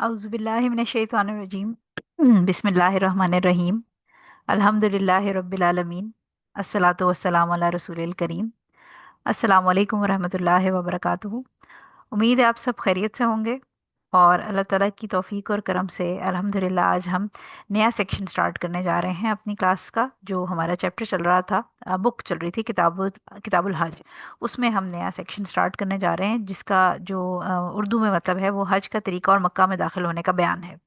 अऊज़ु बिल्लाहि मिनश शैतानिर रजीम। बिस्मिल्लाहिर रहमानिर रहीम। अल्हम्दुलिल्लाहि रब्बिल आलमीन। अस्सलातु वस्सलामु अला रसूलिल करीम। अस्सलामु अलैकुम वरहमतुल्लाहि वबरकातुहू। उम्मीद है आप सब खैरियत से होंगे और अल्लाह ताला की तौफीक और करम से अल्हम्दुलिल्लाह आज हम नया सेक्शन स्टार्ट करने जा रहे हैं अपनी क्लास का। जो हमारा चैप्टर चल रहा था, बुक चल रही थी किताबुल हज, उसमें हम नया सेक्शन स्टार्ट करने जा रहे हैं जिसका जो उर्दू में मतलब है वो हज का तरीका और मक्का में दाखिल होने का बयान है।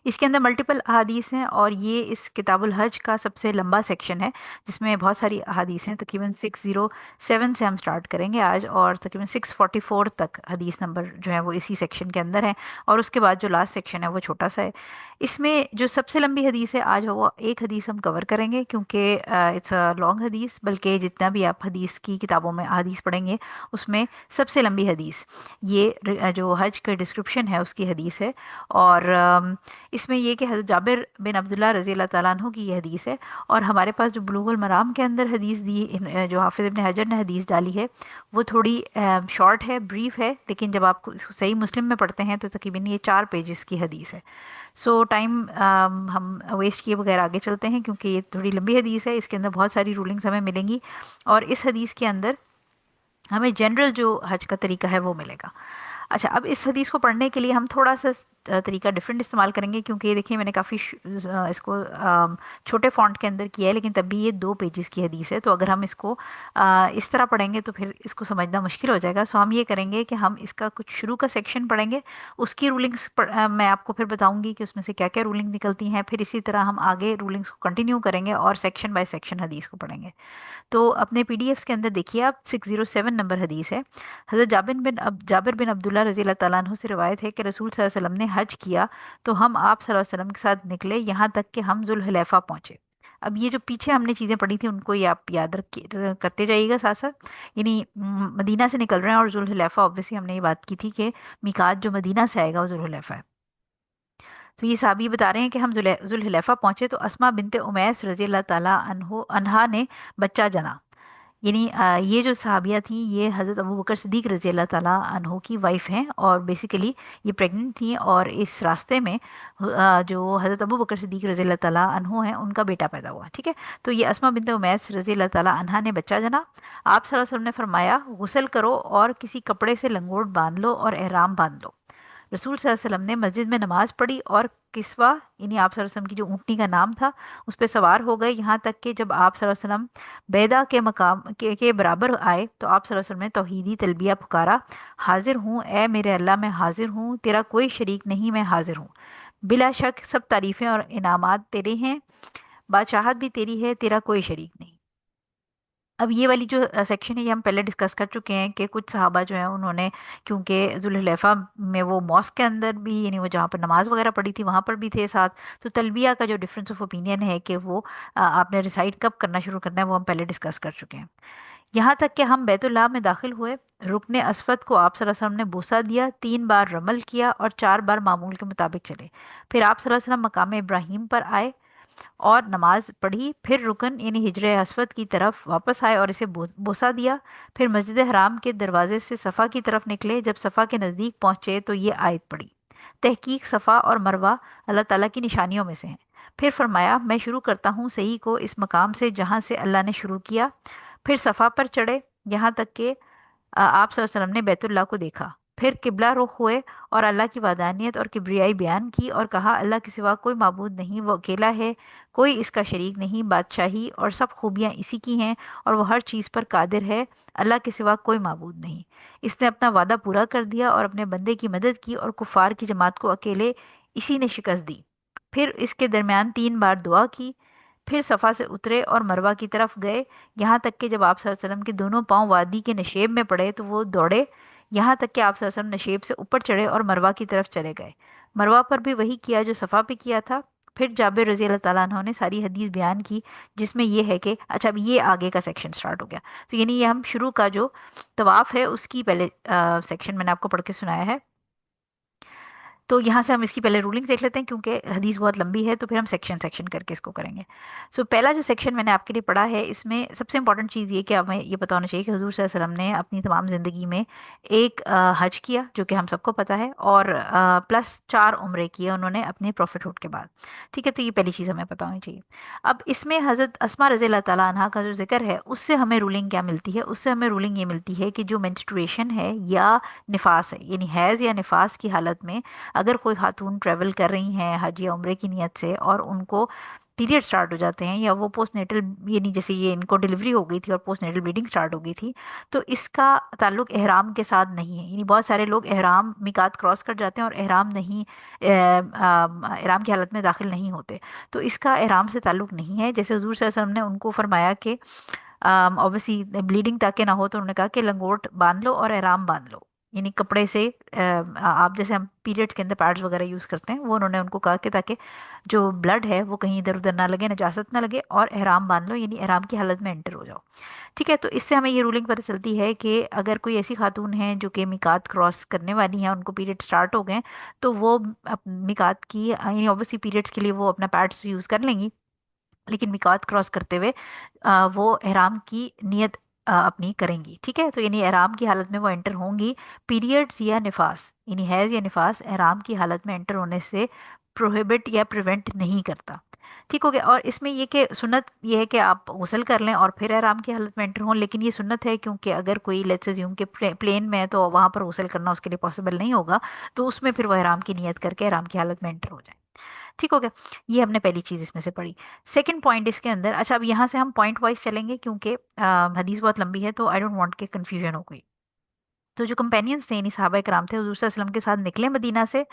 इसके अंदर मल्टीपल अहादीस हैं और ये इस किताबुल हज का सबसे लंबा सेक्शन है जिसमें बहुत सारी अहादीस हैं। तकरीबन 607 से हम स्टार्ट करेंगे आज और तकरीबन 644 तक हदीस नंबर जो है वो इसी सेक्शन के अंदर है। और उसके बाद जो लास्ट सेक्शन है वो छोटा सा है। इसमें जो सबसे लंबी हदीस है आज वो एक हदीस हम कवर करेंगे क्योंकि इट्स अ लॉन्ग हदीस। बल्कि जितना भी आप हदीस की किताबों में हदीस पढ़ेंगे उसमें सबसे लंबी हदीस ये जो हज का डिस्क्रिप्शन है उसकी हदीस है। और इसमें ये कि हज़रत जाबिर बिन अब्दुल्ला रज़ी अल्लाह ताला अन्हु की ये हदीस है। और हमारे पास जो बुलूगुल मराम के अंदर हदीस दी जो हाफिज़ इब्न हजर ने हदीस डाली है वो थोड़ी शॉर्ट है, ब्रीफ है, लेकिन जब आप इसको सही मुस्लिम में पढ़ते हैं तो तकरीबन ये 4 पेजेस की हदीस है। सो टाइम हम वेस्ट किए बगैर आगे चलते हैं क्योंकि ये थोड़ी लंबी हदीस है। इसके अंदर बहुत सारी रूलिंग्स हमें मिलेंगी और इस हदीस के अंदर हमें जनरल जो हज का तरीका है वो मिलेगा। अच्छा, अब इस हदीस को पढ़ने के लिए हम थोड़ा सा तरीका डिफरेंट इस्तेमाल करेंगे क्योंकि ये देखिए मैंने काफ़ी इसको छोटे फॉन्ट के अंदर किया है, लेकिन तब भी ये 2 पेजेस की हदीस है। तो अगर हम इसको इस तरह पढ़ेंगे तो फिर इसको समझना मुश्किल हो जाएगा। सो हम ये करेंगे कि हम इसका कुछ शुरू का सेक्शन पढ़ेंगे, उसकी रूलिंग्स मैं आपको फिर बताऊंगी कि उसमें से क्या क्या रूलिंग निकलती हैं। फिर इसी तरह हम आगे रूलिंग्स को कंटिन्यू करेंगे और सेक्शन बाय सेक्शन हदीस को पढ़ेंगे। तो अपने पीडीएफ्स के अंदर देखिए आप 607 नंबर हदीस है। हज़रत जाबिर बिन अब्दुल्ला रज़ी अल्लाह ताला अन्हु से रिवायत है कि रसूल सल्लल्लाहु अलैहि वसल्लम ने हज किया तो हम आप सल्लल्लाहु अलैहि वसल्लम के साथ निकले यहाँ तक कि हम जुल्हलैफा पहुँचे। अब ये जो पीछे हमने चीज़ें पढ़ी थी उनको ये आप याद करते जाइएगा साथ साथ। यानी मदीना से निकल रहे हैं और जुल्हलैफा ऑब्वियसली हमने ये बात की थी कि मिकात जो मदीना से आएगा वो जुल्हलैफा है। तो ये साहबी बता रहे हैं कि हम जुल्हलैफा पहुंचे तो अस्मा बिनते उमैस रज़ी अल्लाह ताला अन्हा ने बच्चा जना। यानी ये जो सहाबिया थी ये हज़रत अबू बकर सिद्दीक रज़ी अल्लाह ताला अन्हो की वाइफ हैं और बेसिकली ये प्रेग्नेंट थी। और इस रास्ते में जो हज़रत अबू बकर सिद्दीक रज़ी अल्लाह ताला अन्हो हैं उनका बेटा पैदा हुआ। ठीक है, तो ये अस्मा बिनते उमैस रज़ी अल्लाह ताला अन्हा ने बच्चा जना। आप सल्लल्लाहु अलैहि वसल्लम ने फरमाया गुस्ल करो और किसी कपड़े से लंगोट बांध लो और एहराम बांध लो। रसूल सल्लल्लाहु अलैहि वसल्लम ने मस्जिद में नमाज पढ़ी और किस्वा यानी आप सल्लल्लाहु अलैहि वसल्लम की जो ऊँटनी का नाम था उस पर सवार हो गए। यहाँ तक कि जब आप सल्लल्लाहु अलैहि वसल्लम बैदा के मकाम के बराबर आए तो आप सल्लल्लाहु अलैहि वसल्लम ने तौहीदी तलबिया पुकारा, हाजिर हूँ ए मेरे अल्लाह, मैं हाजिर हूँ, तेरा कोई शरीक नहीं, मैं हाजिर हूँ। बिला शक सब तारीफ़ें और इनामात तेरे हैं, बादशाहत भी तेरी है, तेरा कोई शरीक नहीं। अब ये वाली जो सेक्शन है ये हम पहले डिस्कस कर चुके हैं कि कुछ सहाबा जो हैं उन्होंने, क्योंकि जुल्हलैफा में वो मॉस्क के अंदर भी यानी वो जहाँ पर नमाज वगैरह पढ़ी थी वहाँ पर भी थे साथ। तो तलबिया का जो डिफरेंस ऑफ ओपिनियन है कि वो आपने रिसाइट कब करना शुरू करना है वो हम पहले डिस्कस कर चुके हैं। यहाँ तक कि हम बैतुल्लाह में दाखिल हुए, रुकने अस्वद को आप सल्लल्लाहु अलैहि वसल्लम ने बोसा दिया, 3 बार रमल किया और 4 बार मामूल के मुताबिक चले। फिर आप सल्लल्लाहु अलैहि वसल्लम मकाम इब्राहिम पर आए और नमाज पढ़ी, फिर रुकन यानी हिजरे अस्वद की तरफ वापस आए और इसे बोसा दिया। फिर मस्जिद हराम के दरवाजे से सफ़ा की तरफ निकले। जब सफ़ा के नज़दीक पहुँचे तो ये आयत पढ़ी, तहकीक सफ़ा और मरवा अल्लाह ताला की निशानियों में से हैं। फिर फरमाया मैं शुरू करता हूँ सही को इस मकाम से जहाँ से अल्लाह ने शुरू किया। फिर सफ़ा पर चढ़े यहाँ तक कि आप सल्लल्लाहु अलैहि वसल्लम ने बैतुल्लाह को देखा। फिर किबला रुख हुए और अल्लाह की वादानियत और किब्रियाई बयान की और कहा अल्लाह के सिवा कोई माबूद नहीं, वो अकेला है, कोई इसका शरीक नहीं, बादशाही और सब खूबियाँ इसी की हैं और वो हर चीज़ पर कादिर है, अल्लाह के सिवा कोई माबूद नहीं। इसने अपना वादा पूरा कर दिया और अपने बंदे की मदद की और कुफार की जमात को अकेले इसी ने शिकस्त दी। फिर इसके दरमियान 3 बार दुआ की। फिर सफ़ा से उतरे और मरवा की तरफ गए यहाँ तक कि जब आप सल्लल्लाहु अलैहि वसल्लम के दोनों पांव वादी के नशेब में पड़े तो वो दौड़े। यहाँ तक कि आप सल्लल्लाहु अलैहि वसल्लम नशेब से ऊपर चढ़े और मरवा की तरफ चले गए। मरवा पर भी वही किया जो सफ़ा पे किया था। फिर जाबिर रज़ी अल्लाह ताला अन्हु ने सारी हदीस बयान की जिसमें ये है कि अच्छा अब ये आगे का सेक्शन स्टार्ट हो गया। तो यानी ये हम शुरू का जो तवाफ़ है उसकी पहले सेक्शन मैंने आपको पढ़ के सुनाया है। तो यहाँ से हम इसकी पहले रूलिंग्स देख लेते हैं, क्योंकि हदीस बहुत लंबी है तो फिर हम सेक्शन सेक्शन करके इसको करेंगे। सो पहला जो सेक्शन मैंने आपके लिए पढ़ा है, इसमें सबसे इंपॉर्टेंट चीज़ ये कि हमें ये पता होना चाहिए कि हुजूर सल्लल्लाहु अलैहि वसल्लम ने अपनी तमाम ज़िंदगी में एक हज किया, जो कि हम सबको पता है, और प्लस 4 उम्रे किए उन्होंने अपने प्रॉफिटहुड के बाद। ठीक है, तो ये पहली चीज़ हमें पता होनी चाहिए। अब इसमें हज़रत अस्मा रज़ी अल्लाह ताला अन्हा का जो जिक्र है, उससे हमें रूलिंग क्या मिलती है? उससे हमें रूलिंग ये मिलती है कि जो मेंस्ट्रुएशन है या निफास है, यानी हैज़ या निफास की हालत में अगर कोई खातून ट्रेवल कर रही हैं हज या उम्रे की नीयत से, और उनको पीरियड स्टार्ट हो जाते हैं, या वो पोस्ट नेटल, यानी जैसे ये इनको डिलीवरी हो गई थी और पोस्ट नेटल ब्लीडिंग स्टार्ट हो गई थी, तो इसका ताल्लुक एहराम के साथ नहीं है। यानी बहुत सारे लोग एहराम मिकात क्रॉस कर जाते हैं और एहराम नहीं, एहराम की हालत में दाखिल नहीं होते, तो इसका एहराम से ताल्लुक नहीं है। जैसे हुजूर सल्लल्लाहु अलैहि वसल्लम ने उनको फरमाया कि ऑब्वियसली ब्लीडिंग ताकि ना हो, तो उन्होंने कहा कि लंगोट बांध लो और एहराम बांध लो, यानी कपड़े से आप जैसे हम पीरियड्स के अंदर पैड्स वगैरह यूज़ करते हैं, वो उन्होंने उनको कहा कि ताकि जो ब्लड है वो कहीं इधर उधर ना लगे, नजासत ना लगे, और एहराम बांध लो, यानी एहराम की हालत में एंटर हो जाओ। ठीक है, तो इससे हमें ये रूलिंग पता चलती है कि अगर कोई ऐसी खातून है जो कि मिकात क्रॉस करने वाली हैं, उनको पीरियड स्टार्ट हो गए, तो वो मिकात की, यानी ऑब्वियसली पीरियड्स के लिए वो अपना पैड्स यूज़ कर लेंगी, लेकिन मिकात क्रॉस करते हुए वो एहराम की नियत अपनी करेंगी। ठीक है, तो यानी एहराम की हालत में वो एंटर होंगी। पीरियड्स या निफास, यानी हैज़ या निफास एहराम की हालत में एंटर होने से प्रोहिबिट या प्रिवेंट नहीं करता। ठीक हो गया। और इसमें ये कि सुन्नत ये है कि आप गुस्ल कर लें और फिर एहराम की हालत में एंटर हों, लेकिन ये सुन्नत है क्योंकि अगर कोई लेट्स अज्यूम के प्लेन में है तो वहाँ पर गुस्ल करना उसके लिए पॉसिबल नहीं होगा, तो उसमें फिर वो एहराम की नियत करके एहराम की हालत में एंटर हो जाए। ठीक हो गया, ये हमने पहली चीज़ इसमें से पढ़ी। सेकंड पॉइंट इसके अंदर, अच्छा अब यहाँ से हम पॉइंट वाइज चलेंगे क्योंकि हदीस बहुत लंबी है, तो आई डोंट वांट के कन्फ्यूजन हो गई। तो जो कंपेनियंस थे, यानी सहाबा कराम थे, हुजूर सल्लल्लाहु अलैहि वसल्लम के साथ निकले मदीना से,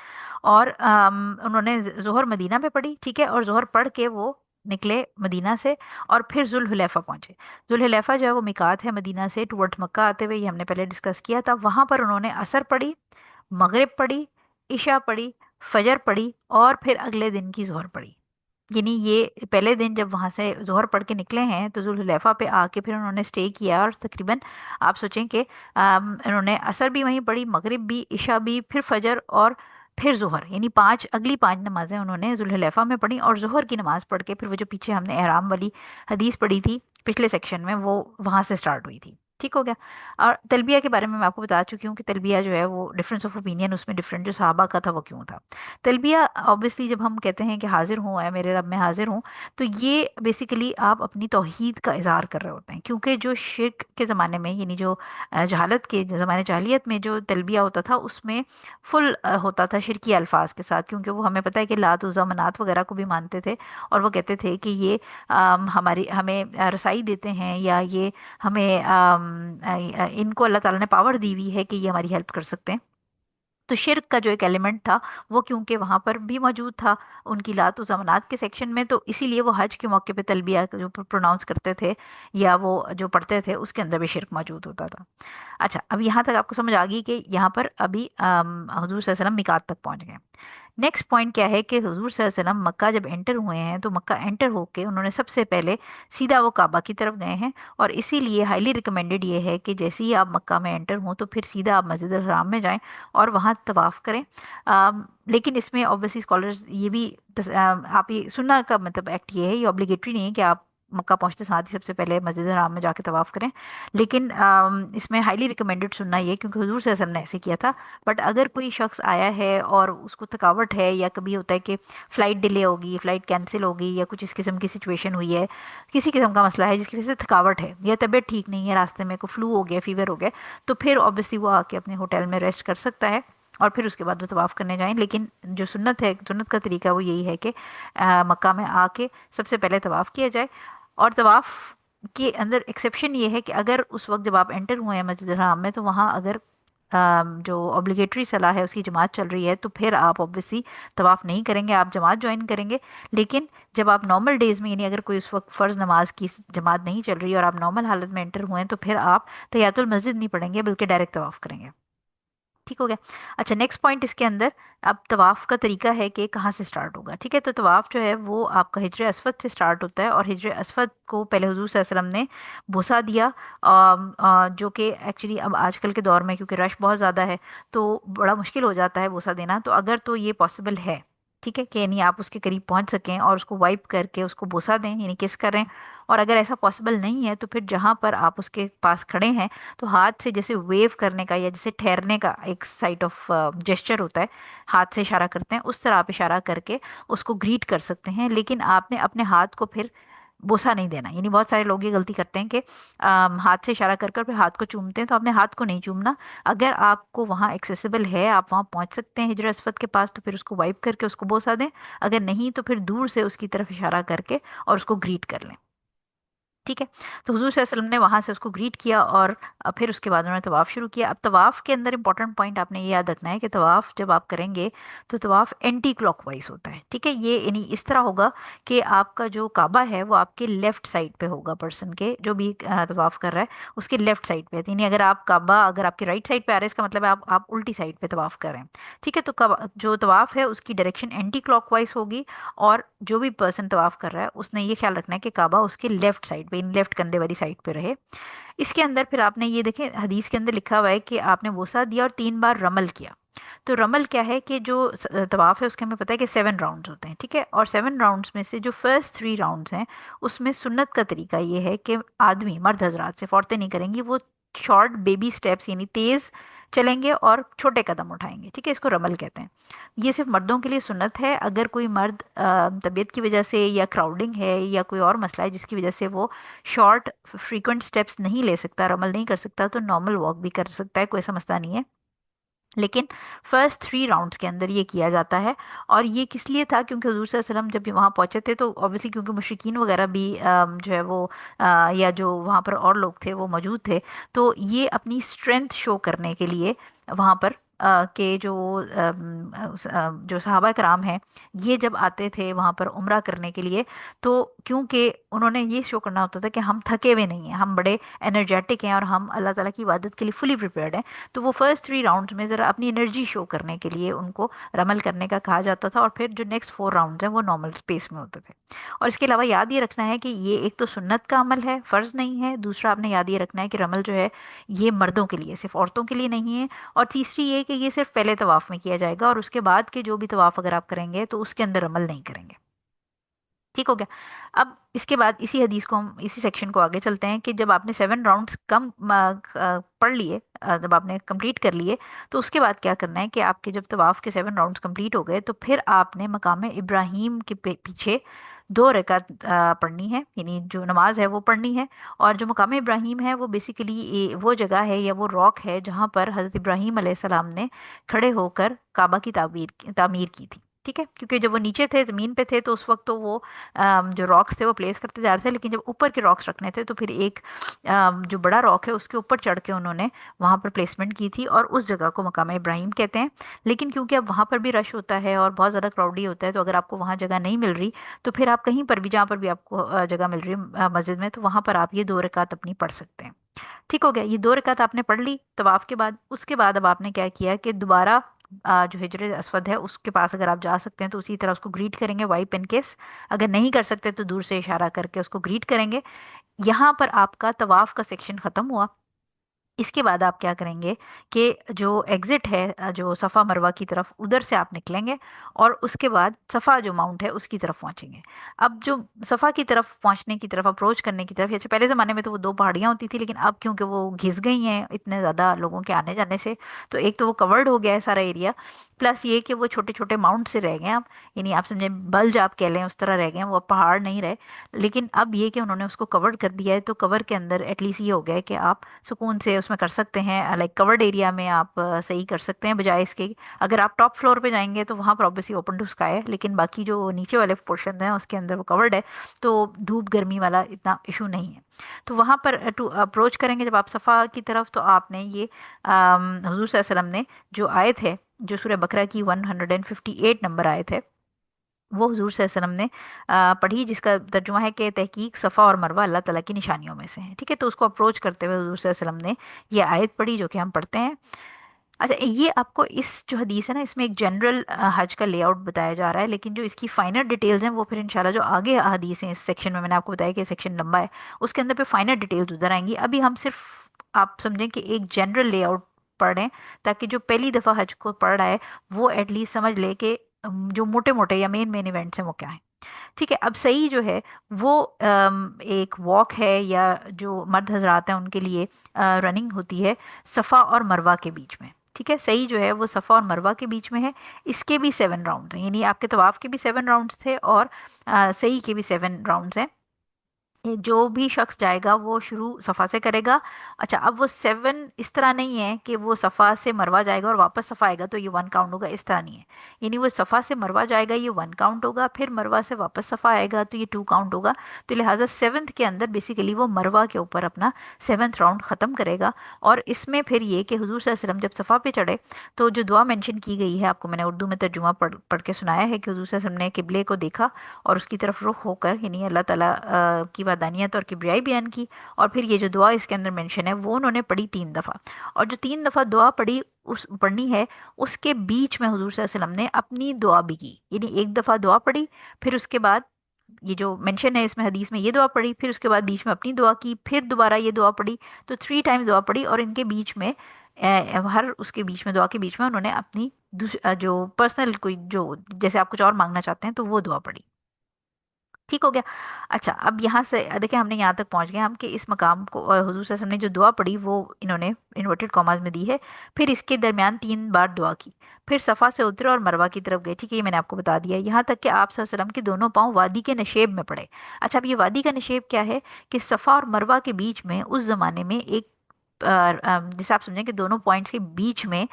और उन्होंने जोहर मदीना में पढ़ी, ठीक है, और जोहर पढ़ के वो निकले मदीना से, और फिर जुल्हुलैफा पहुंचे। जुल्हुलैफा जो है वो मिकात है मदीना से टुवर्ड मक्का आते हुए, ये हमने पहले डिस्कस किया था। वहां पर उन्होंने असर पढ़ी, मगरिब पढ़ी, इशा पढ़ी, फजर पढ़ी, और फिर अगले दिन की जोहर पढ़ी। यानी ये पहले दिन जब वहां से जोहर पढ़ के निकले हैं, तो जुल्हुलैफा पे आके फिर उन्होंने स्टे किया, और तकरीबन आप सोचें कि इन्होंने असर भी वहीं पढ़ी, मगरिब भी, इशा भी, फिर फजर, और फिर जोहर, यानी अगली 5 नमाजें उन्होंने जुल्हुलैफा में पढ़ी, और जोहर की नमाज पढ़ के फिर वो जो पीछे हमने एहराम वाली हदीस पढ़ी थी पिछले सेक्शन में, वो वहां से स्टार्ट हुई थी। ठीक हो गया। और तलबिया के बारे में मैं आपको बता चुकी हूँ कि तलबिया जो है वो डिफरेंस ऑफ ओपिनियन उसमें डिफरेंट, जो सहाबा का था वो क्यों था। तलबिया ऑब्वियसली जब हम कहते हैं कि हाजिर हूँ, ऐ मेरे रब मैं हाजिर हूँ, तो ये बेसिकली आप अपनी तौहीद का इजहार कर रहे होते हैं, क्योंकि जो शिरक के ज़माने में, यानी जो जहालत के ज़माने जाहिलियत में जो तलबिया होता था, उसमें फुल होता था शिरकी अल्फाज के साथ, क्योंकि वो हमें पता है कि लात उज़्ज़ा मनात वगैरह को भी मानते थे, और वो कहते थे कि ये हमारी हमें रसाई देते हैं, या ये हमें इनको अल्लाह ताला ने पावर दी हुई है कि ये हमारी हेल्प कर सकते हैं। तो शिरक का जो एक एलिमेंट था, वो क्योंकि वहां पर भी मौजूद था उनकी लात व ज़मानात के सेक्शन में, तो इसीलिए वो हज के मौके पे तलबिया जो प्रोनाउंस करते थे या वो जो पढ़ते थे, उसके अंदर भी शिरक मौजूद होता था। अच्छा, अब यहाँ तक आपको समझ आ गई कि यहाँ पर अभी हुजूर सल्लल्लाहु अलैहि वसल्लम मिकात तक पहुंच गए। नेक्स्ट पॉइंट क्या है कि हुजूर सल्लल्लाहु अलैहि वसल्लम मक्का जब एंटर हुए हैं, तो मक्का एंटर होके उन्होंने सबसे पहले सीधा वो काबा की तरफ गए हैं, और इसीलिए हाईली रिकमेंडेड ये है कि जैसे ही आप मक्का में एंटर हों, तो फिर सीधा आप मस्जिद हराम में जाएं और वहाँ तवाफ़ करें। लेकिन इसमें ऑब्वियसली स्कॉलर्स ये भी आप ये सुनना का मतलब एक्ट ये है, ये ऑब्लिगेटरी नहीं है कि आप मक्का पहुंचते साथ ही सबसे पहले मस्जिद हराम में जाके तवाफ़ करें, लेकिन इसमें हाईली रिकमेंडेड सुनना ये, क्योंकि हुजूर सल्लल्लाहु अलैहि वसल्लम ने ऐसे किया था। बट अगर कोई शख्स आया है और उसको थकावट है, या कभी होता है कि फ़्लाइट डिले होगी, फ़्लाइट कैंसिल होगी, या कुछ इस किस्म की सिचुएशन हुई है, किसी किस्म का मसला है जिसकी वजह से थकावट है, या तबीयत ठीक नहीं है, रास्ते में को फ्लू हो गया, फीवर हो गया, तो फिर ऑब्वियसली वो आके अपने होटल में रेस्ट कर सकता है, और फिर उसके बाद वो तवाफ़ करने जाएं। लेकिन जो सुन्नत है, सुन्नत का तरीका वो यही है कि मक्का में आके सबसे पहले तवाफ़ किया जाए। और तवाफ़ के अंदर एक्सेप्शन ये है कि अगर उस वक्त जब आप एंटर हुए हैं मस्जिद हराम में, तो वहाँ अगर जो ऑब्लिगेटरी सलाह है उसकी जमात चल रही है, तो फिर आप ऑब्वियसली तवाफ़ नहीं करेंगे, आप जमात ज्वाइन करेंगे। लेकिन जब आप नॉर्मल डेज़ में, यानी अगर कोई उस वक्त फ़र्ज़ नमाज की जमात नहीं चल रही और आप नॉर्मल हालत में एंटर हुए हैं, तो फिर आप तहियातुल मस्जिद नहीं पढ़ेंगे, बल्कि डायरेक्ट तवाफ़ करेंगे। ठीक हो गया। अच्छा, नेक्स्ट पॉइंट इसके अंदर, अब तवाफ़ का तरीका है कि कहाँ से स्टार्ट होगा। ठीक है, तो तवाफ़ जो है वो आपका हिजर अस्वद से स्टार्ट होता है, और हिजर अस्वद को पहले हुजूर सल्लल्लाहु अलैहि वसल्लम ने बोसा दिया, जो कि एक्चुअली अब आजकल के दौर में क्योंकि रश बहुत ज़्यादा है तो बड़ा मुश्किल हो जाता है बोसा देना। तो अगर तो ये पॉसिबल है, ठीक है, कि यानी आप उसके करीब पहुंच सकें और उसको वाइप करके उसको बोसा दें, यानी किस करें। और अगर ऐसा पॉसिबल नहीं है तो फिर जहाँ पर आप उसके पास खड़े हैं, तो हाथ से जैसे वेव करने का या जैसे ठहरने का एक साइट ऑफ जेस्चर होता है, हाथ से इशारा करते हैं, उस तरह आप इशारा करके उसको ग्रीट कर सकते हैं। लेकिन आपने अपने हाथ को फिर बोसा नहीं देना। यानी बहुत सारे लोग ये गलती करते हैं कि हाथ से इशारा कर कर फिर हाथ को चूमते हैं, तो आपने हाथ को नहीं चूमना। अगर आपको वहाँ एक्सेसिबल है, आप वहाँ पहुँच सकते हैं हिजर अस्वद के पास, तो फिर उसको वाइप करके उसको बोसा दें। अगर नहीं तो फिर दूर से उसकी तरफ इशारा करके और उसको ग्रीट कर लें। ठीक है, तो हुजूर सल्लल्लाहु अलैहि वसल्लम ने वहां से उसको ग्रीट किया, और फिर उसके बाद उन्होंने तवाफ शुरू किया। अब तवाफ के अंदर इंपॉर्टेंट पॉइंट आपने ये याद रखना है कि तवाफ जब आप करेंगे तो तवाफ एंटी क्लॉकवाइज होता है। ठीक है, ये यानी इस तरह होगा कि आपका जो काबा है वो आपके लेफ्ट साइड पे होगा, पर्सन के जो भी तवाफ कर रहा है उसके लेफ्ट साइड पे। यानी अगर आप काबा अगर आपके राइट साइड पे आ रहा है, इसका मतलब है आप उल्टी साइड पे तवाफ कर रहे हैं। ठीक है, तो जो तवाफ है उसकी डायरेक्शन एंटी क्लॉकवाइज होगी, और जो भी पर्सन तवाफ कर रहा है उसने ये ख्याल रखना है कि काबा उसके लेफ्ट साइड पे, लेफ्ट कंधे वाली साइड पे रहे। इसके अंदर फिर आपने ये देखें, हदीस के अंदर लिखा हुआ है कि आपने वसा दिया और 3 बार रमल किया। तो रमल क्या है कि जो तवाफ है उसके हमें पता है कि 7 राउंड्स होते हैं। ठीक है, और 7 राउंड्स में से जो फर्स्ट 3 राउंड्स हैं उसमें सुन्नत का तरीका ये है कि आदमी मर्द हजरात से औरतें नहीं करेंगी, वो शॉर्ट बेबी स्टेप्स यानी तेज चलेंगे और छोटे कदम उठाएंगे। ठीक है, इसको रमल कहते हैं। ये सिर्फ मर्दों के लिए सुन्नत है। अगर कोई मर्द तबीयत की वजह से या क्राउडिंग है या कोई और मसला है जिसकी वजह से वो शॉर्ट फ्रीक्वेंट स्टेप्स नहीं ले सकता, रमल नहीं कर सकता, तो नॉर्मल वॉक भी कर सकता है, कोई ऐसा मसला नहीं है। लेकिन फर्स्ट 3 राउंड्स के अंदर ये किया जाता है। और ये किस लिए था, क्योंकि हुजूर सल्लल्लाहु अलैहि वसल्लम जब भी वहाँ पहुंचे थे तो ऑब्वियसली क्योंकि मुशरिकीन वगैरह भी जो है वो या जो वहाँ पर और लोग थे वो मौजूद थे, तो ये अपनी स्ट्रेंथ शो करने के लिए वहाँ पर के जो जो सहाबा कराम हैं, ये जब आते थे वहाँ पर उम्रा करने के लिए, तो क्योंकि उन्होंने ये शो करना होता था कि हम थके हुए नहीं हैं, हम बड़े एनर्जेटिक हैं और हम अल्लाह ताला की इबादत के लिए फुली प्रिपेयर्ड हैं। तो वो फर्स्ट 3 राउंड्स में ज़रा अपनी एनर्जी शो करने के लिए उनको रमल करने का कहा जाता था, और फिर जो नेक्स्ट 4 राउंड्स हैं वो नॉर्मल स्पेस में होते थे। और इसके अलावा याद ये रखना है कि ये एक तो सुन्नत का अमल है, फ़र्ज़ नहीं है। दूसरा आपने याद ये रखना है कि रमल जो है ये मर्दों के लिए, सिर्फ औरतों के लिए नहीं है। और तीसरी ये कि ये सिर्फ पहले तवाफ़ में किया जाएगा, और उसके बाद के जो भी तवाफ़ अगर आप करेंगे तो उसके अंदर रमल नहीं करेंगे। ठीक हो गया। अब इसके बाद इसी हदीस को हम इसी सेक्शन को आगे चलते हैं कि जब आपने 7 राउंड्स कम पढ़ लिए, जब आपने कंप्लीट कर लिए, तो उसके बाद क्या करना है कि आपके जब तवाफ के 7 राउंड्स कंप्लीट हो गए तो फिर आपने मकाम इब्राहिम के पीछे 2 रकात पढ़नी है, यानी जो नमाज है वो पढ़नी है। और जो मकाम इब्राहिम है वो बेसिकली वो जगह है या वो रॉक है जहाँ पर हज़रत इब्राहिम अलैहिस्सलाम ने खड़े होकर काबा की तामीर की थी। ठीक है, क्योंकि जब वो नीचे थे ज़मीन पे थे तो उस वक्त तो वो जो रॉक्स थे वो प्लेस करते जा रहे थे, लेकिन जब ऊपर के रॉक्स रखने थे तो फिर एक जो बड़ा रॉक है उसके ऊपर चढ़ के उन्होंने वहां पर प्लेसमेंट की थी, और उस जगह को मकाम इब्राहिम कहते हैं। लेकिन क्योंकि अब वहां पर भी रश होता है और बहुत ज़्यादा क्राउडी होता है, तो अगर आपको वहां जगह नहीं मिल रही तो फिर आप कहीं पर भी जहाँ पर भी आपको जगह मिल रही है मस्जिद में, तो वहां पर आप ये 2 रकात अपनी पढ़ सकते हैं। ठीक हो गया, ये 2 रकात आपने पढ़ ली तवाफ के बाद। उसके बाद अब आपने क्या किया कि दोबारा जो हिजर अस्वद है उसके पास अगर आप जा सकते हैं तो उसी तरह उसको ग्रीट करेंगे, वाइप इन केस। अगर नहीं कर सकते तो दूर से इशारा करके उसको ग्रीट करेंगे। यहाँ पर आपका तवाफ का सेक्शन खत्म हुआ। इसके बाद आप क्या करेंगे कि जो एग्जिट है जो सफ़ा मरवा की तरफ, उधर से आप निकलेंगे और उसके बाद सफ़ा जो माउंट है उसकी तरफ पहुंचेंगे। अब जो सफ़ा की तरफ पहुंचने की तरफ, अप्रोच करने की तरफ, जैसे पहले ज़माने में तो वो 2 पहाड़ियाँ होती थी, लेकिन अब क्योंकि वो घिस गई हैं इतने ज़्यादा लोगों के आने जाने से, तो एक तो वो कवर्ड हो गया है सारा एरिया, प्लस ये कि वो छोटे छोटे माउंट से रह गए हैं अब। यानी आप समझे बल्ज आप कह लें, उस तरह रह गए हैं, वो अब पहाड़ नहीं रहे। लेकिन अब ये कि उन्होंने उसको कवर कर दिया है, तो कवर के अंदर एटलीस्ट ये हो गया है कि आप सुकून से उसमें कर सकते हैं, लाइक कवर्ड एरिया में आप सही कर सकते हैं, बजाय इसके अगर आप टॉप फ्लोर पे जाएंगे तो वहाँ पर ऑब्वियसली ओपन टू स्काई है, लेकिन बाकी जो नीचे वाले पोर्शन है उसके अंदर वो कवर्ड है, तो धूप गर्मी वाला इतना इशू नहीं है। तो वहाँ पर टू अप्रोच करेंगे जब आप सफ़ा की तरफ, तो आपने ये हुजूर सल्लल्लाहु अलैहि वसल्लम ने जो आयत है, जो सूरह बकरा की 158 नंबर आयत है, वो हुजूर सल्लल्लाहु अलैहि वसल्लम ने पढ़ी, जिसका तर्जुमा है कि तहकीक सफ़ा और मरवा अल्लाह ताला की निशानियों में से है। ठीक है, तो उसको अप्रोच करते हुए हुजूर सल्लल्लाहु अलैहि वसल्लम ने ये आयत पढ़ी जो कि हम पढ़ते हैं। अच्छा, ये आपको इस जो हदीस है ना, इसमें एक जनरल हज का लेआउट बताया जा रहा है, लेकिन जो इसकी फाइनल डिटेल्स हैं वो फिर इंशाल्लाह जो आगे हदीस हैं इस सेक्शन में, मैंने आपको बताया कि सेक्शन लंबा है, उसके अंदर पे फाइनल डिटेल्स उधर आएंगी। अभी हम सिर्फ आप समझें कि एक जनरल लेआउट पढ़ रहे हैं, ताकि जो पहली दफ़ा हज को पढ़ रहा है वो एटलीस्ट समझ ले कि जो मोटे मोटे या मेन मेन इवेंट्स हैं वो क्या है। ठीक है, अब सही जो है वो एक वॉक है, या जो मर्द हजरात हैं उनके लिए रनिंग होती है सफ़ा और मरवा के बीच में। ठीक है, सही जो है वो सफ़ा और मरवा के बीच में है। इसके भी 7 राउंड हैं, यानी आपके तवाफ के भी 7 राउंड्स थे और सही के भी 7 राउंड्स हैं। ये जो भी शख्स जाएगा वो शुरू सफ़ा से करेगा। अच्छा, अब वो 7 इस तरह नहीं है कि वो सफ़ा से मरवा जाएगा और वापस सफ़ा आएगा तो ये 1 काउंट होगा, इस तरह नहीं है। यानी वो सफ़ा से मरवा जाएगा, ये 1 काउंट होगा, फिर मरवा से वापस सफ़ा आएगा तो ये 2 काउंट होगा। तो लिहाजा 7th के अंदर बेसिकली वो मरवा के ऊपर अपना 7th राउंड ख़त्म करेगा। और इसमें फिर ये कि हुजूर सल्लल्लाहु अलैहि वसल्लम जब सफ़ा पे चढ़े तो जो दुआ मेंशन की गई है, आपको मैंने उर्दू में तर्जुमा पढ़ के सुनाया है कि हुजूर सल्लल्लाहु अलैहि वसल्लम ने किबले को देखा और उसकी तरफ रुख होकर यानी अल्लाह ताला की वादानियत और किबरियाई बयान की। और फिर ये जो दुआ इसके अंदर मेंशन है वो उन्होंने पढ़ी 3 दफ़ा। और जो 3 दफ़ा दुआ पढ़ी उस पढ़नी है, उसके बीच में हुजूर सल्लल्लाहु अलैहि वसल्लम ने अपनी दुआ भी की, यानी एक दफ़ा दुआ पढ़ी, फिर उसके बाद ये जो मेंशन है इसमें हदीस में ये दुआ पढ़ी, फिर उसके बाद बीच में अपनी दुआ की, फिर दोबारा ये दुआ पढ़ी। तो 3 टाइम दुआ पढ़ी और इनके बीच में हर उसके बीच में दुआ के बीच में उन्होंने अपनी जो पर्सनल कोई जो जैसे आप कुछ और मांगना चाहते हैं तो वो दुआ पढ़ी। ठीक हो गया। अच्छा, अब यहाँ से देखिए हमने यहाँ तक पहुँच गए हम कि इस मकाम को हुजूर सल्लल्लाहु अलैहि वसल्लम ने जो दुआ पढ़ी वो इन्होंने इन्वर्टेड कॉमास में दी है। फिर इसके दरमियान 3 बार दुआ की, फिर सफ़ा से उतरे और मरवा की तरफ गए। ठीक है, ये मैंने आपको बता दिया, यहाँ तक कि आप सल्लल्लाहु अलैहि वसल्लम के दोनों पाँव वादी के नशेब में पड़े। अच्छा, अब ये वादी का नशेब क्या है कि सफ़ा और मरवा के बीच में उस ज़माने में एक जैसे आप समझें कि दोनों पॉइंट्स के बीच में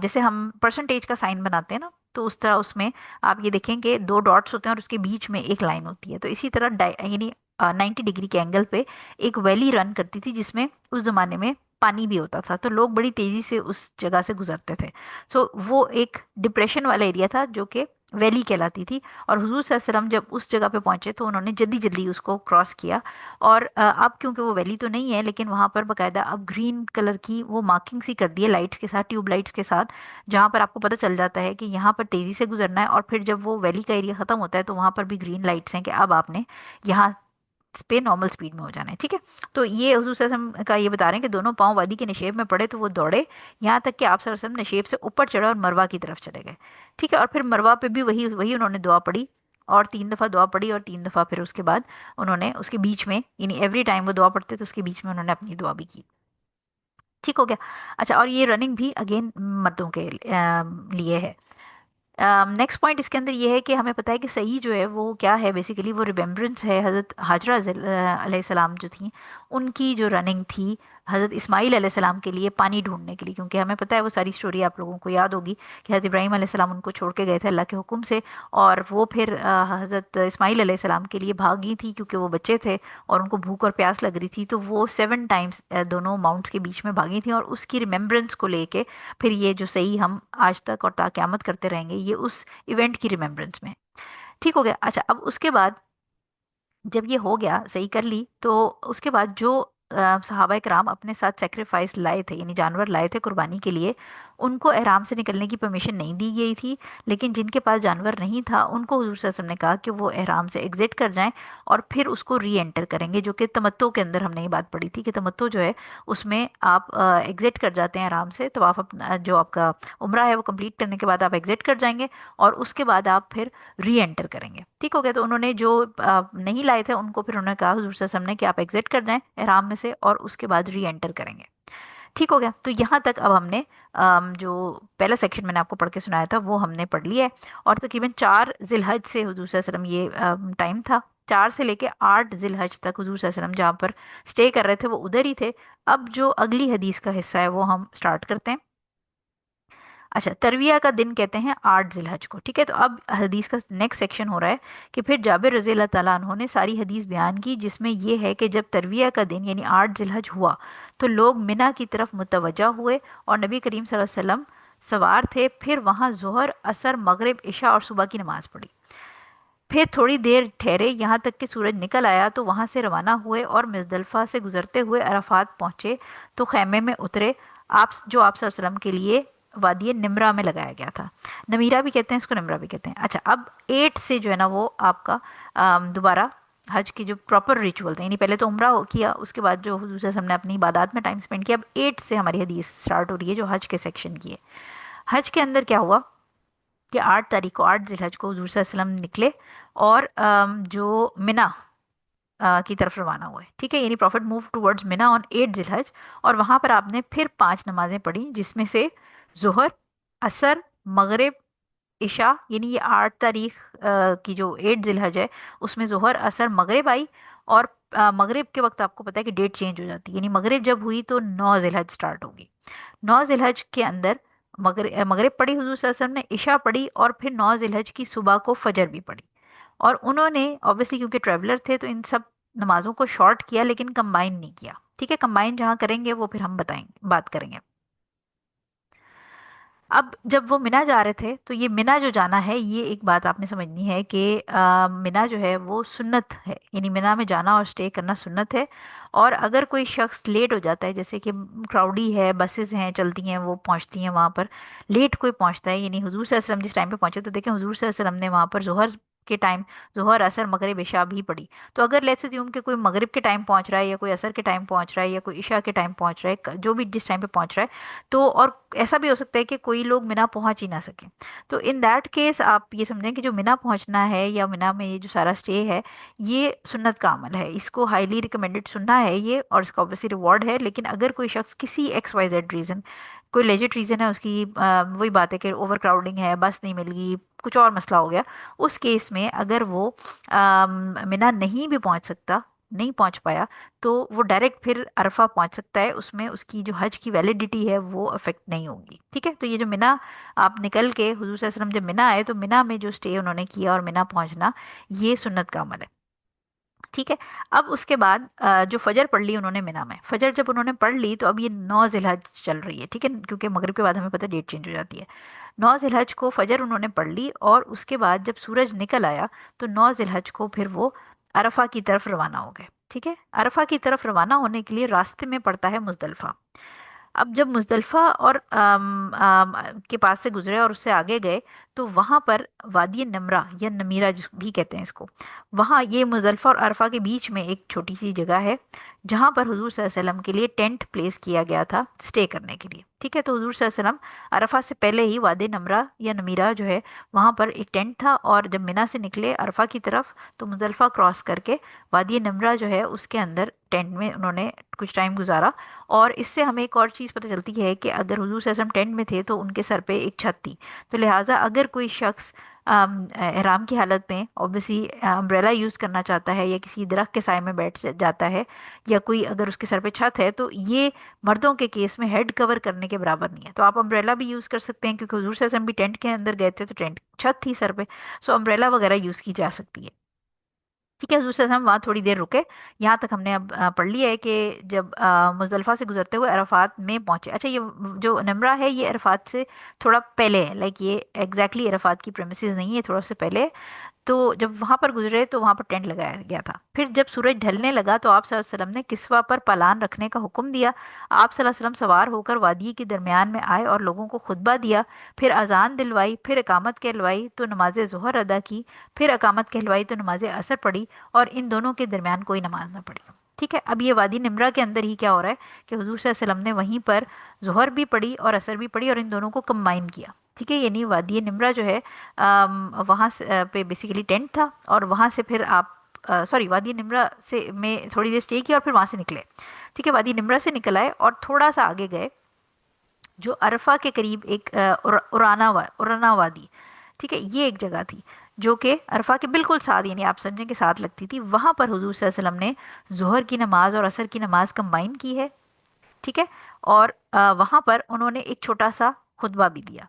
जैसे हम परसेंटेज का साइन बनाते हैं ना, तो उस तरह उसमें आप ये देखें कि 2 डॉट्स होते हैं और उसके बीच में एक लाइन होती है। तो इसी तरह यानी 90 डिग्री के एंगल पे एक वैली रन करती थी, जिसमें उस जमाने में पानी भी होता था, तो लोग बड़ी तेजी से उस जगह से गुजरते थे। सो वो एक डिप्रेशन वाला एरिया था जो कि वैली कहलाती थी। और हुजूर सल्लल्लाहु अलैहि वसल्लम जब उस जगह पे पहुंचे तो उन्होंने जल्दी जल्दी उसको क्रॉस किया। और अब क्योंकि वो वैली तो नहीं है, लेकिन वहां पर बकायदा अब ग्रीन कलर की वो मार्किंग सी कर दी है लाइट्स के साथ, ट्यूब लाइट्स के साथ, जहाँ पर आपको पता चल जाता है कि यहाँ पर तेज़ी से गुजरना है। और फिर जब वो वैली का एरिया ख़त्म होता है तो वहाँ पर भी ग्रीन लाइट्स हैं कि अब आपने यहाँ पे नॉर्मल स्पीड में हो जाना है। ठीक है, तो ये हुजूर सल्लल्लाहु अलैहि वसल्लम का ये बता रहे हैं कि दोनों पाँव वादी के निशेब में पड़े तो वो दौड़े, यहाँ तक कि आप सल्लल्लाहु अलैहि वसल्लम निशेब से ऊपर चढ़े और मरवा की तरफ चले गए। ठीक है, और फिर मरवा पे भी वही वही उन्होंने दुआ पढ़ी, और 3 दफ़ा दुआ पढ़ी, और 3 दफ़ा फिर उसके बाद उन्होंने उसके बीच में यानी एवरी टाइम वो दुआ पढ़ते तो उसके बीच में उन्होंने अपनी दुआ भी की। ठीक हो गया। अच्छा, और ये रनिंग भी अगेन मर्दों के लिए है। नेक्स्ट पॉइंट इसके अंदर ये है कि हमें पता है कि सही जो है वो क्या है, बेसिकली वो रिमेम्बरेंस है हज़रत हाजरा अलैहिस्सलाम जो थी, उनकी जो रनिंग थी हज़रत इस्माईल अलैहिस्सलाम के लिए पानी ढूंढने के लिए। क्योंकि हमें पता है वो सारी स्टोरी आप लोगों को याद होगी कि हज़रत इब्राहीम अलैहिस्सलाम उनको छोड़ के गए थे अल्लाह के हुक्म से, और वो फिर हज़रत इस्माईल अलैहिस्सलाम के लिए भागी थी क्योंकि वो बच्चे थे और उनको भूख और प्यास लग रही थी। तो वो 7 टाइम्स दोनों माउंट्स के बीच में भागी थी, और उसकी रिमेम्बरेंस को लेके फिर ये जो सही हम आज तक और ता क़यामत करते रहेंगे, ये उस इवेंट की रिमेम्बरेंस में। ठीक हो गया। अच्छा, अब उसके बाद जब ये हो गया, सही कर ली, तो उसके बाद जो सहाबा कराम अपने साथ सेक्रीफाइस लाए थे यानी जानवर लाए थे कुर्बानी के लिए, उनको एहराम से निकलने की परमिशन नहीं दी गई थी। लेकिन जिनके पास जानवर नहीं था उनको हुजूर सल्लल्लाहु अलैहि वसल्लम ने कहा कि वो एहराम से एग्जिट कर जाएं और फिर उसको री एंटर करेंगे, जो कि तमत्तो के अंदर हमने ये बात पढ़ी थी कि तमत्तो जो है उसमें आप एग्जिट कर जाते हैं आराम से, तो आप अपना जो आपका उम्रा है वो कंप्लीट करने के बाद आप एग्जिट कर जाएंगे और उसके बाद आप फिर री एंटर करेंगे। ठीक हो गया। तो उन्होंने जो नहीं लाए थे उनको फिर उन्होंने कहा हुजूर सल्लल्लाहु अलैहि वसल्लम ने कि आप एग्जिट कर जाएं एहराम में से और उसके बाद री एंटर करेंगे। ठीक हो गया। तो यहाँ तक अब हमने जो पहला सेक्शन मैंने आपको पढ़ के सुनाया था वो हमने पढ़ लिया है। और तकरीबन 4 जिलहज से हुजूर सल्लल्लाहु अलैहि वसल्लम ये टाइम था, 4 से लेके 8 जिलहज तक हुजूर सल्लल्लाहु अलैहि वसल्लम जहाँ पर स्टे कर रहे थे वो उधर ही थे। अब जो अगली हदीस का हिस्सा है वो हम स्टार्ट करते हैं। अच्छा, तरविया का दिन कहते हैं 8 जिलहज को। ठीक है, तो अब हदीस का नेक्स्ट सेक्शन हो रहा है कि फिर जाबिर रज़ी अल्लाह ताला अन्हो ने सारी हदीस बयान की, जिसमें यह है कि जब तरविया का दिन यानी 8 जिलहज हुआ तो लोग मिना की तरफ मुतवज्जा हुए और नबी करीम सल्लल्लाहु अलैहि वसल्लम सवार थे। फिर वहाँ जोहर, असर, मगरिब, इशा और सुबह की नमाज पढ़ी। फिर थोड़ी देर ठहरे यहाँ तक कि सूरज निकल आया तो वहाँ से रवाना हुए और मुजदलिफा से गुजरते हुए अराफात पहुँचे तो खैमे में उतरे। आप सल्लल्लाहु अलैहि वसल्लम के लिए वादी निमरा में लगाया गया था। नमीरा भी कहते हैं इसको, निमरा भी कहते हैं। अच्छा, अब 8 से जो है ना वो आपका दोबारा हज के जो प्रॉपर रिचुअल थे, यानी पहले तो उम्रा किया, उसके बाद जो हुजूर सल्लल्लाहु अलैहि वसल्लम ने अपनी इबादत में टाइम स्पेंड किया, अब 8 से हमारी हदीस स्टार्ट हो रही है जो हज के सेक्शन की है। हज के अंदर क्या हुआ कि 8 तारीख को, 8 जिलहज को हुजूर सल्लल्लाहु अलैहि वसल्लम निकले और जो मिना की तरफ रवाना हुए। ठीक है, यानी profit move towards Mina on 8 जिलहज। और वहां पर आपने फिर 5 नमाजें पढ़ी, जिसमें से जोहर, असर, मगरिब, इशा, यानी ये 8 तारीख की जो 8 जिलहज है उसमें जोहर, असर, मगरिब आई। और मगरिब के वक्त आपको पता है कि डेट चेंज हो जाती है, यानी मगरिब जब हुई तो 9 जिलहज स्टार्ट होगी। 9 जिलहज के अंदर मगरिब पढ़ी हुजूर सल्लल्लाहु अलैहि वसल्लम ने, इशा पढ़ी, और फिर 9 जिलहज की सुबह को फजर भी पढ़ी। और उन्होंने ऑब्वियसली क्योंकि ट्रेवलर थे तो इन सब नमाजों को शॉर्ट किया, लेकिन कंबाइन नहीं किया। ठीक है, कंबाइन जहाँ करेंगे वो फिर हम बताएंगे, बात करेंगे। अब जब वो मिना जा रहे थे तो ये मिना जो जाना है, ये एक बात आपने समझनी है कि मिना जो है वो सुन्नत है, यानी मिना में जाना और स्टे करना सुन्नत है। और अगर कोई शख्स लेट हो जाता है, जैसे कि क्राउडी है, बसेस हैं चलती हैं, वो पहुंचती हैं वहां पर, लेट कोई पहुंचता है, यानी हुजूर सल्लल्लाहु अलैहि वसल्लम जिस टाइम पे पहुंचे, तो देखें हुजूर सल्लल्लाहु अलैहि वसल्लम ने वहां पर जोहर के टाइम जोहर, असर, मगरिब, इशा भी पढ़ी। तो अगर लेट्स अज्यूम कि कोई मगरिब के टाइम पहुंच रहा है, या कोई असर के टाइम पहुंच रहा है, या कोई इशा के टाइम पहुंच रहा है, जो भी जिस टाइम पे पहुंच रहा है, तो और ऐसा भी हो सकता है कि कोई लोग मिना पहुंच ही ना सके, तो इन दैट केस आप ये समझें कि जो मिना पहुंचना है या मिना में ये जो सारा स्टे है, ये सुन्नत का अमल है, इसको हाईली रिकमेंडेड सुनना है ये, और इसका ऑब्वियसली रिवॉर्ड है। लेकिन अगर कोई शख्स किसी XYZ रीज़न, कोई लेजिट रीज़न है उसकी, वही बात है कि ओवर क्राउडिंग है, बस नहीं मिल गई, कुछ और मसला हो गया, उस केस में अगर वो मिना नहीं भी पहुंच सकता, नहीं पहुंच पाया, तो वो डायरेक्ट फिर अरफा पहुंच सकता है, उसमें उसकी जो हज की वैलिडिटी है वो अफेक्ट नहीं होगी। ठीक है, तो ये जो मिना आप निकल के हुजूर सल्लल्लाहु अलैहि वसल्लम जब मिना आए, तो मिना में जो स्टे उन्होंने किया और मिना पहुंचना, ये सुन्नत का अमल है। ठीक है, अब उसके बाद जो फजर पढ़ ली उन्होंने मिना में, फजर जब उन्होंने पढ़ ली तो अब ये 9 जिलहज चल रही है। ठीक है, क्योंकि मगरिब के बाद हमें पता है डेट चेंज हो जाती है। 9 जिलहज को फजर उन्होंने पढ़ ली, और उसके बाद जब सूरज निकल आया तो 9 जिलहज को फिर वो अरफा की तरफ रवाना हो गए। ठीक है, अरफा की तरफ रवाना होने के लिए रास्ते में पड़ता है मुजदलफा। अब जब मुजदलफा और के पास से गुजरे और उससे आगे गए, तो वहां पर वादी नमरा या नमीरा भी कहते हैं इसको, वहां ये मुजदलफा और अरफा के बीच में एक छोटी सी जगह है, जहां पर हुजूर सल्लल्लाहु अलैहि वसल्लम के लिए टेंट प्लेस किया गया था स्टे करने के लिए। ठीक है, तो हुजूर सल्लल्लाहु अलैहि वसल्लम अरफा से पहले ही वादी नमरा या नमीरा जो है वहां पर एक टेंट था, और जब मिना से निकले अरफा की तरफ, तो मुजदलफा क्रॉस करके वादी नमरा जो है उसके अंदर टेंट में उन्होंने कुछ टाइम गुजारा। और इससे हमें एक और चीज़ पता चलती है कि अगर हुजूर सल्लल्लाहु अलैहि वसल्लम टेंट में थे तो उनके सर पे एक छत थी, तो लिहाजा अगर कोई शख्स एहराम की हालत में ऑब्वियसली अम्ब्रेला यूज़ करना चाहता है, या किसी दरख्त के साए में बैठ जाता है, या कोई अगर उसके सर पे छत है, तो ये मर्दों के केस में हेड कवर करने के बराबर नहीं है। तो आप अम्ब्रेला भी यूज़ कर सकते हैं, क्योंकि हुजूर सल्लल्लाहु अलैहि वसल्लम भी टेंट के अंदर गए थे तो टेंट छत थी सर पे, सो अम्ब्रेला वगैरह यूज़ की जा सकती है। ठीक है, दूसरे हम वहाँ थोड़ी देर रुके। यहाँ तक हमने अब पढ़ लिया है कि जब मुजदलफा से गुजरते हुए अरफात में पहुंचे। अच्छा, ये जो नमरा है ये अरफात से थोड़ा पहले है, लाइक ये एग्जैक्टली अरफात की प्रेमिसेस नहीं है, थोड़ा से पहले है। तो जब वहां पर गुजरे तो वहां पर टेंट लगाया गया था। फिर जब सूरज ढलने लगा तो आप सल्लल्लाहु अलैहि वसल्लम ने किस्वा पर पालान रखने का हुक्म दिया। आप सल्लल्लाहु अलैहि वसल्लम सवार होकर वादी के दरमियान में आए और लोगों को खुतबा दिया, फिर अजान दिलवाई, फिर इकामत कहलवाई तो नमाज ज़ोहर अदा की, फिर इकामत कहलवाई तो नमाज असर पढ़ी, और इन दोनों के दरमियान कोई नमाज ना पढ़ी। ठीक है, अब ये वादी निमरा के अंदर ही क्या हो रहा है कि हुजूर सल्लल्लाहु अलैहि वसल्लम ने वहीं पर जोहर भी पढ़ी और असर भी पढ़ी, और इन दोनों को कंबाइन किया। ठीक है, यानी वादी निमरा जो है वहाँ से पे बेसिकली टेंट था, और वहाँ से फिर आप सॉरी वादी निमरा से में थोड़ी देर स्टे किया और फिर वहाँ से निकले। ठीक है, वादी निमरा से निकल आए और थोड़ा सा आगे गए, जो अरफा के करीब एक उराना वादी, ठीक है, ये एक जगह थी जो कि अरफा के बिल्कुल साथ, यानी आप समझें कि साथ लगती थी। वहां पर हुजूर सल्लल्लाहु अलैहि वसल्लम ने जोहर की नमाज और असर की नमाज कंबाइन की है। ठीक है, और वहां पर उन्होंने एक छोटा सा खुतबा भी दिया।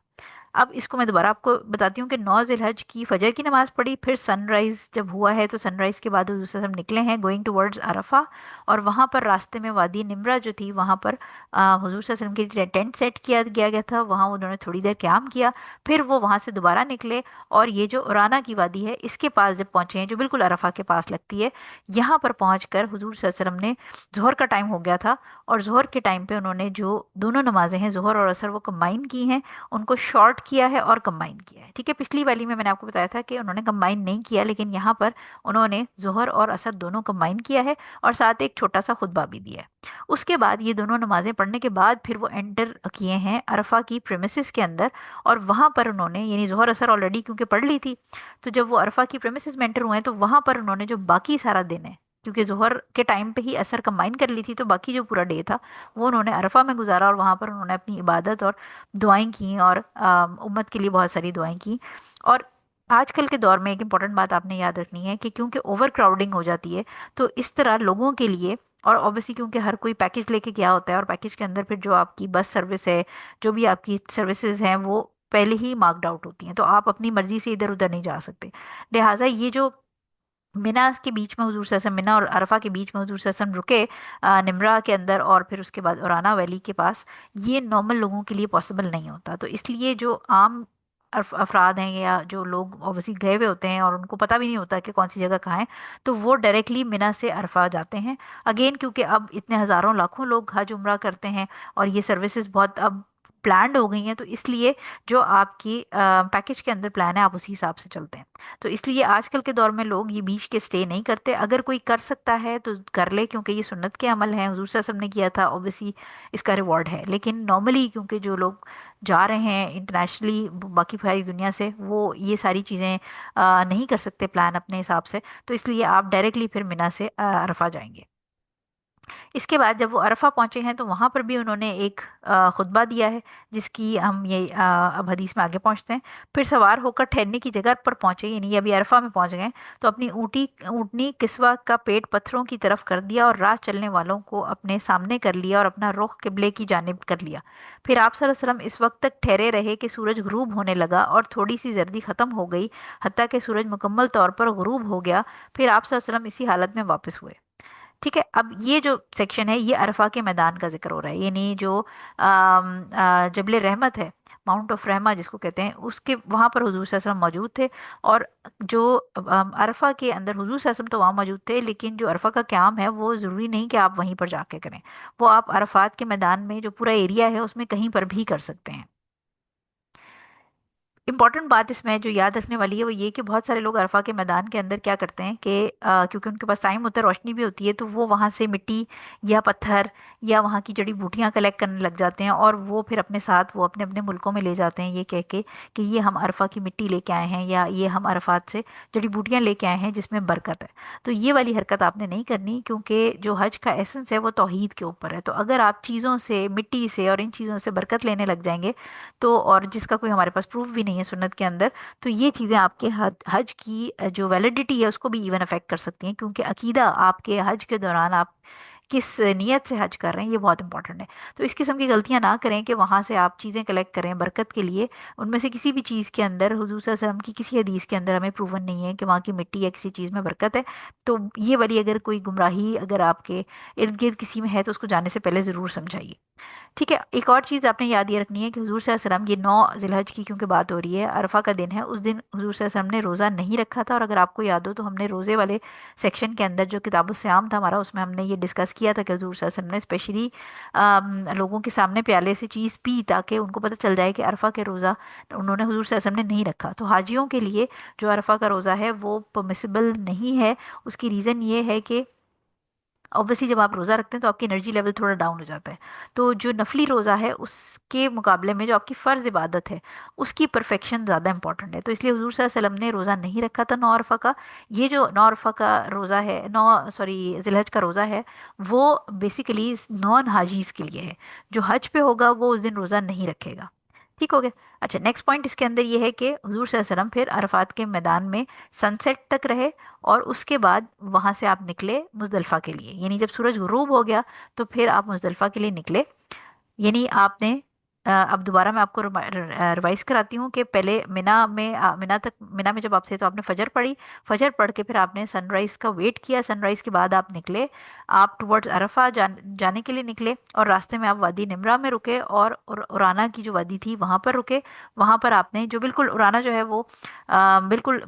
अब इसको मैं दोबारा आपको बताती हूँ कि 9 ज़िलहज की फजर की नमाज़ पढ़ी, फिर सनराइज़ जब हुआ है तो सनराइज़ के बाद हुजूर सल्लल्लाहु अलैहि वसल्लम निकले हैं गोइंग टुवर्ड्स अरफा, और वहाँ पर रास्ते में वादी निमरा जो थी वहाँ पर हुजूर सल्लल्लाहु अलैहि वसल्लम के लिए टेंट सेट किया गया गया था, वहाँ उन्होंने थोड़ी देर क़याम किया, फिर वो वहाँ से दोबारा निकले और ये जो उराना की वादी है इसके पास जब पहुँचे हैं, जो बिल्कुल अरफा के पास लगती है, यहाँ पर पहुँचकर हुजूर सल्लल्लाहु अलैहि वसल्लम ने, ज़ोहर का टाइम हो गया था, और ज़ोहर के टाइम पे उन्होंने जो दोनों नमाजें हैं ज़ोहर और असर वो कंबाइन की हैं, उनको शॉर्ट किया है और कंबाइन किया है। ठीक है, पिछली वाली में मैंने आपको बताया था कि उन्होंने कंबाइन नहीं किया, लेकिन यहाँ पर उन्होंने ज़ोहर और असर दोनों कंबाइन किया है और साथ एक छोटा सा खुतबा भी दिया है। उसके बाद ये दोनों नमाजें पढ़ने के बाद फिर वो एंटर किए हैं अरफा की प्रेमिसेस के अंदर, और वहाँ पर उन्होंने, यानी ज़ोहर असर ऑलरेडी क्योंकि पढ़ ली थी, तो जब वो अरफा की प्रेमिसेस में एंटर हुए हैं तो वहाँ पर उन्होंने जो बाकी सारा दिन है, क्योंकि ज़ोहर के टाइम पे ही असर कंबाइन कर ली थी, तो बाकी जो पूरा डे था वो उन्होंने अरफा में गुजारा, और वहाँ पर उन्होंने अपनी इबादत और दुआएं की, और उम्मत के लिए बहुत सारी दुआएं की। और आजकल के दौर में एक इम्पॉर्टेंट बात आपने याद रखनी है कि क्योंकि ओवर क्राउडिंग हो जाती है, तो इस तरह लोगों के लिए, और ऑब्वियसली क्योंकि हर कोई पैकेज लेके गया होता है, और पैकेज के अंदर फिर जो आपकी बस सर्विस है, जो भी आपकी सर्विसेज हैं, वो पहले ही मार्क्ड आउट होती हैं, तो आप अपनी मर्जी से इधर उधर नहीं जा सकते। लिहाजा ये जो मिना के बीच में हुजूर सल्लल्लाहु अलैहि वसल्लम, मिना और अरफा के बीच में हुजूर सल्लल्लाहु अलैहि वसल्लम रुके निमरा के अंदर, और फिर उसके बाद उराना वैली के पास, ये नॉर्मल लोगों के लिए पॉसिबल नहीं होता। तो इसलिए जो आम अफराद हैं, या जो लोग ऑब्वियसली गए हुए होते हैं और उनको पता भी नहीं होता कि कौन सी जगह कहाँ है, तो वो डायरेक्टली मिना से अरफा जाते हैं। अगेन क्योंकि अब इतने हज़ारों लाखों लोग हज उम्रा करते हैं, और ये सर्विसेज बहुत अब प्लान्ड हो गई हैं, तो इसलिए जो आपकी पैकेज के अंदर प्लान है आप उसी हिसाब से चलते हैं। तो इसलिए आजकल के दौर में लोग ये बीच के स्टे नहीं करते। अगर कोई कर सकता है तो कर ले, क्योंकि ये सुन्नत के अमल हैं, हुजूर सल्लल्लाहु अलैहि वसल्लम ने किया था, ऑब्वियसली इसका रिवॉर्ड है। लेकिन नॉर्मली क्योंकि जो लोग जा रहे हैं इंटरनेशनली बाकी सारी दुनिया से, वो ये सारी चीज़ें नहीं कर सकते प्लान अपने हिसाब से, तो इसलिए आप डायरेक्टली फिर मिना से अरफा जाएंगे। इसके बाद जब वो अरफा पहुंचे हैं तो वहाँ पर भी उन्होंने एक खुतबा दिया है, जिसकी हम ये अब हदीस में आगे पहुँचते हैं। फिर सवार होकर ठहरने की जगह पर पहुंचे, यानी अभी अरफा में पहुंच गए, तो अपनी ऊँटनी किस्वा का पेट पत्थरों की तरफ कर दिया, और राह चलने वालों को अपने सामने कर लिया, और अपना रुख किबले की जानिब कर लिया। फिर आप सल्लल्लाहु अलैहि वसल्लम इस वक्त तक ठहरे रहे कि सूरज गुरूब होने लगा, और थोड़ी सी जर्दी ख़त्म हो गई, हत्ता कि सूरज मुकम्मल तौर पर गुरूब हो गया। फिर आप सल्लल्लाहु अलैहि वसल्लम इसी हालत में वापस हुए। ठीक है, अब ये जो सेक्शन है ये अरफा के मैदान का जिक्र हो रहा है, यानी जो जबल रहमत है, माउंट ऑफ रहमा जिसको कहते हैं, उसके वहाँ पर हुजूर सल्लल्लाहु अलैहि वसल्लम मौजूद थे। और जो अरफा के अंदर हुजूर सल्लल्लाहु अलैहि वसल्लम तो वहाँ मौजूद थे, लेकिन जो अरफा का क़याम है वो ज़रूरी नहीं कि आप वहीं पर जाके करें, वो आप अरफात के मैदान में जो पूरा एरिया है उसमें कहीं पर भी कर सकते हैं। इंपॉर्टेंट बात इसमें जो याद रखने वाली है वो ये कि बहुत सारे लोग अरफा के मैदान के अंदर क्या करते हैं कि क्योंकि उनके पास टाइम होता है, रोशनी भी होती है, तो वो वहाँ से मिट्टी या पत्थर या वहाँ की जड़ी बूटियाँ कलेक्ट करने लग जाते हैं, और वो फिर अपने साथ वो अपने अपने मुल्कों में ले जाते हैं, ये कह के कि ये हम अरफा की मिट्टी लेके आए हैं, या ये हम अरफात से जड़ी बूटियाँ लेके आए हैं जिसमें बरकत है। तो ये वाली हरकत आपने नहीं करनी, क्योंकि जो हज का एसेंस है वो तौहीद के ऊपर है। तो अगर आप चीज़ों से, मिट्टी से और इन चीज़ों से बरकत लेने लग जाएंगे, तो और जिसका कोई हमारे पास प्रूफ भी नहीं है सुन्नत के अंदर, तो ये चीज़ें आपके हज की जो वैलिडिटी है उसको भी इवन अफेक्ट कर सकती हैं, क्योंकि अकीदा आपके हज के दौरान आप किस नीयत से हज कर रहे हैं ये बहुत इंपॉर्टेंट है। तो इस किस्म की गलतियां ना करें कि वहाँ से आप चीज़ें कलेक्ट करें बरकत के लिए, उनमें से किसी भी चीज़ के अंदर हुजूर सल्लल्लाहु अलैहि वसल्लम की किसी हदीस के अंदर हमें प्रूवन नहीं है कि वहाँ की मिट्टी या किसी चीज़ में बरकत है। तो ये वाली अगर कोई गुमराही अगर आपके इर्द गिर्द किसी में है तो उसको जाने से पहले ज़रूर समझाइए। ठीक है, एक और चीज़ आपने याद ये रखनी है कि हुजूर सल्लल्लाहु अलैहि वसल्लम, ये 9 जिलहज की क्योंकि बात हो रही है, अरफा का दिन है, उस दिन हुजूर सल्लल्लाहु अलैहि वसल्लम ने रोज़ा नहीं रखा था। और अगर आपको याद हो तो हमने रोज़े वाले सेक्शन के अंदर जो किताबुल सियाम था हमारा, उसमें हमने ये डिस्कस किया था कि हुजूर सल्लल्लाहु अलैहि वसल्लम ने स्पेशली लोगों के सामने प्याले से चीज़ पी ताकि उनको पता चल जाए कि अरफा के रोज़ा उन्होंने हुजूर सल्लल्लाहु अलैहि वसल्लम ने नहीं रखा। तो हाजियों के लिए जो अरफा का रोज़ा है वो परमिसिबल नहीं है। उसकी रीज़न ये है कि ऑब्वियसली जब आप रोज़ा रखते हैं तो आपकी एनर्जी लेवल थोड़ा डाउन हो जाता है, तो जो नफली रोज़ा है उसके मुकाबले में जो आपकी फ़र्ज़ इबादत है उसकी परफेक्शन ज़्यादा इंपॉर्टेंट है। तो इसलिए हुजूर सल्लल्लाहु अलैहि वसल्लम ने रोज़ा नहीं रखा था 9 अरफा का। ये जो 9 अरफा का रोज़ा है, 9 जिलहज का रोज़ा है, वो बेसिकली नॉन हाजीज़ के लिए है। जो हज पे होगा वो उस दिन रोज़ा नहीं रखेगा। ठीक हो गया। अच्छा, नेक्स्ट पॉइंट इसके अंदर ये है कि हुजूर सल्लल्लाहु अलैहि वसल्लम फिर अरफात के मैदान में सनसेट तक रहे, और उसके बाद वहाँ से आप निकले मुजदलफा के लिए, यानी जब सूरज गुरूब हो गया तो फिर आप मुजदलफा के लिए निकले। यानी आपने अब दोबारा मैं आपको रिवाइज कराती हूँ कि पहले मिना में जब आप थे तो आपने फजर पढ़ी। फजर पढ़ के फिर आपने सनराइज का वेट किया, सनराइज के बाद आप निकले, आप टुवर्ड्स अरफा जाने के लिए निकले, और रास्ते में आप वादी निमरा में रुके और उराना की जो वादी थी वहाँ पर रुके। वहाँ पर आपने जो बिल्कुल उराना जो है वो बिल्कुल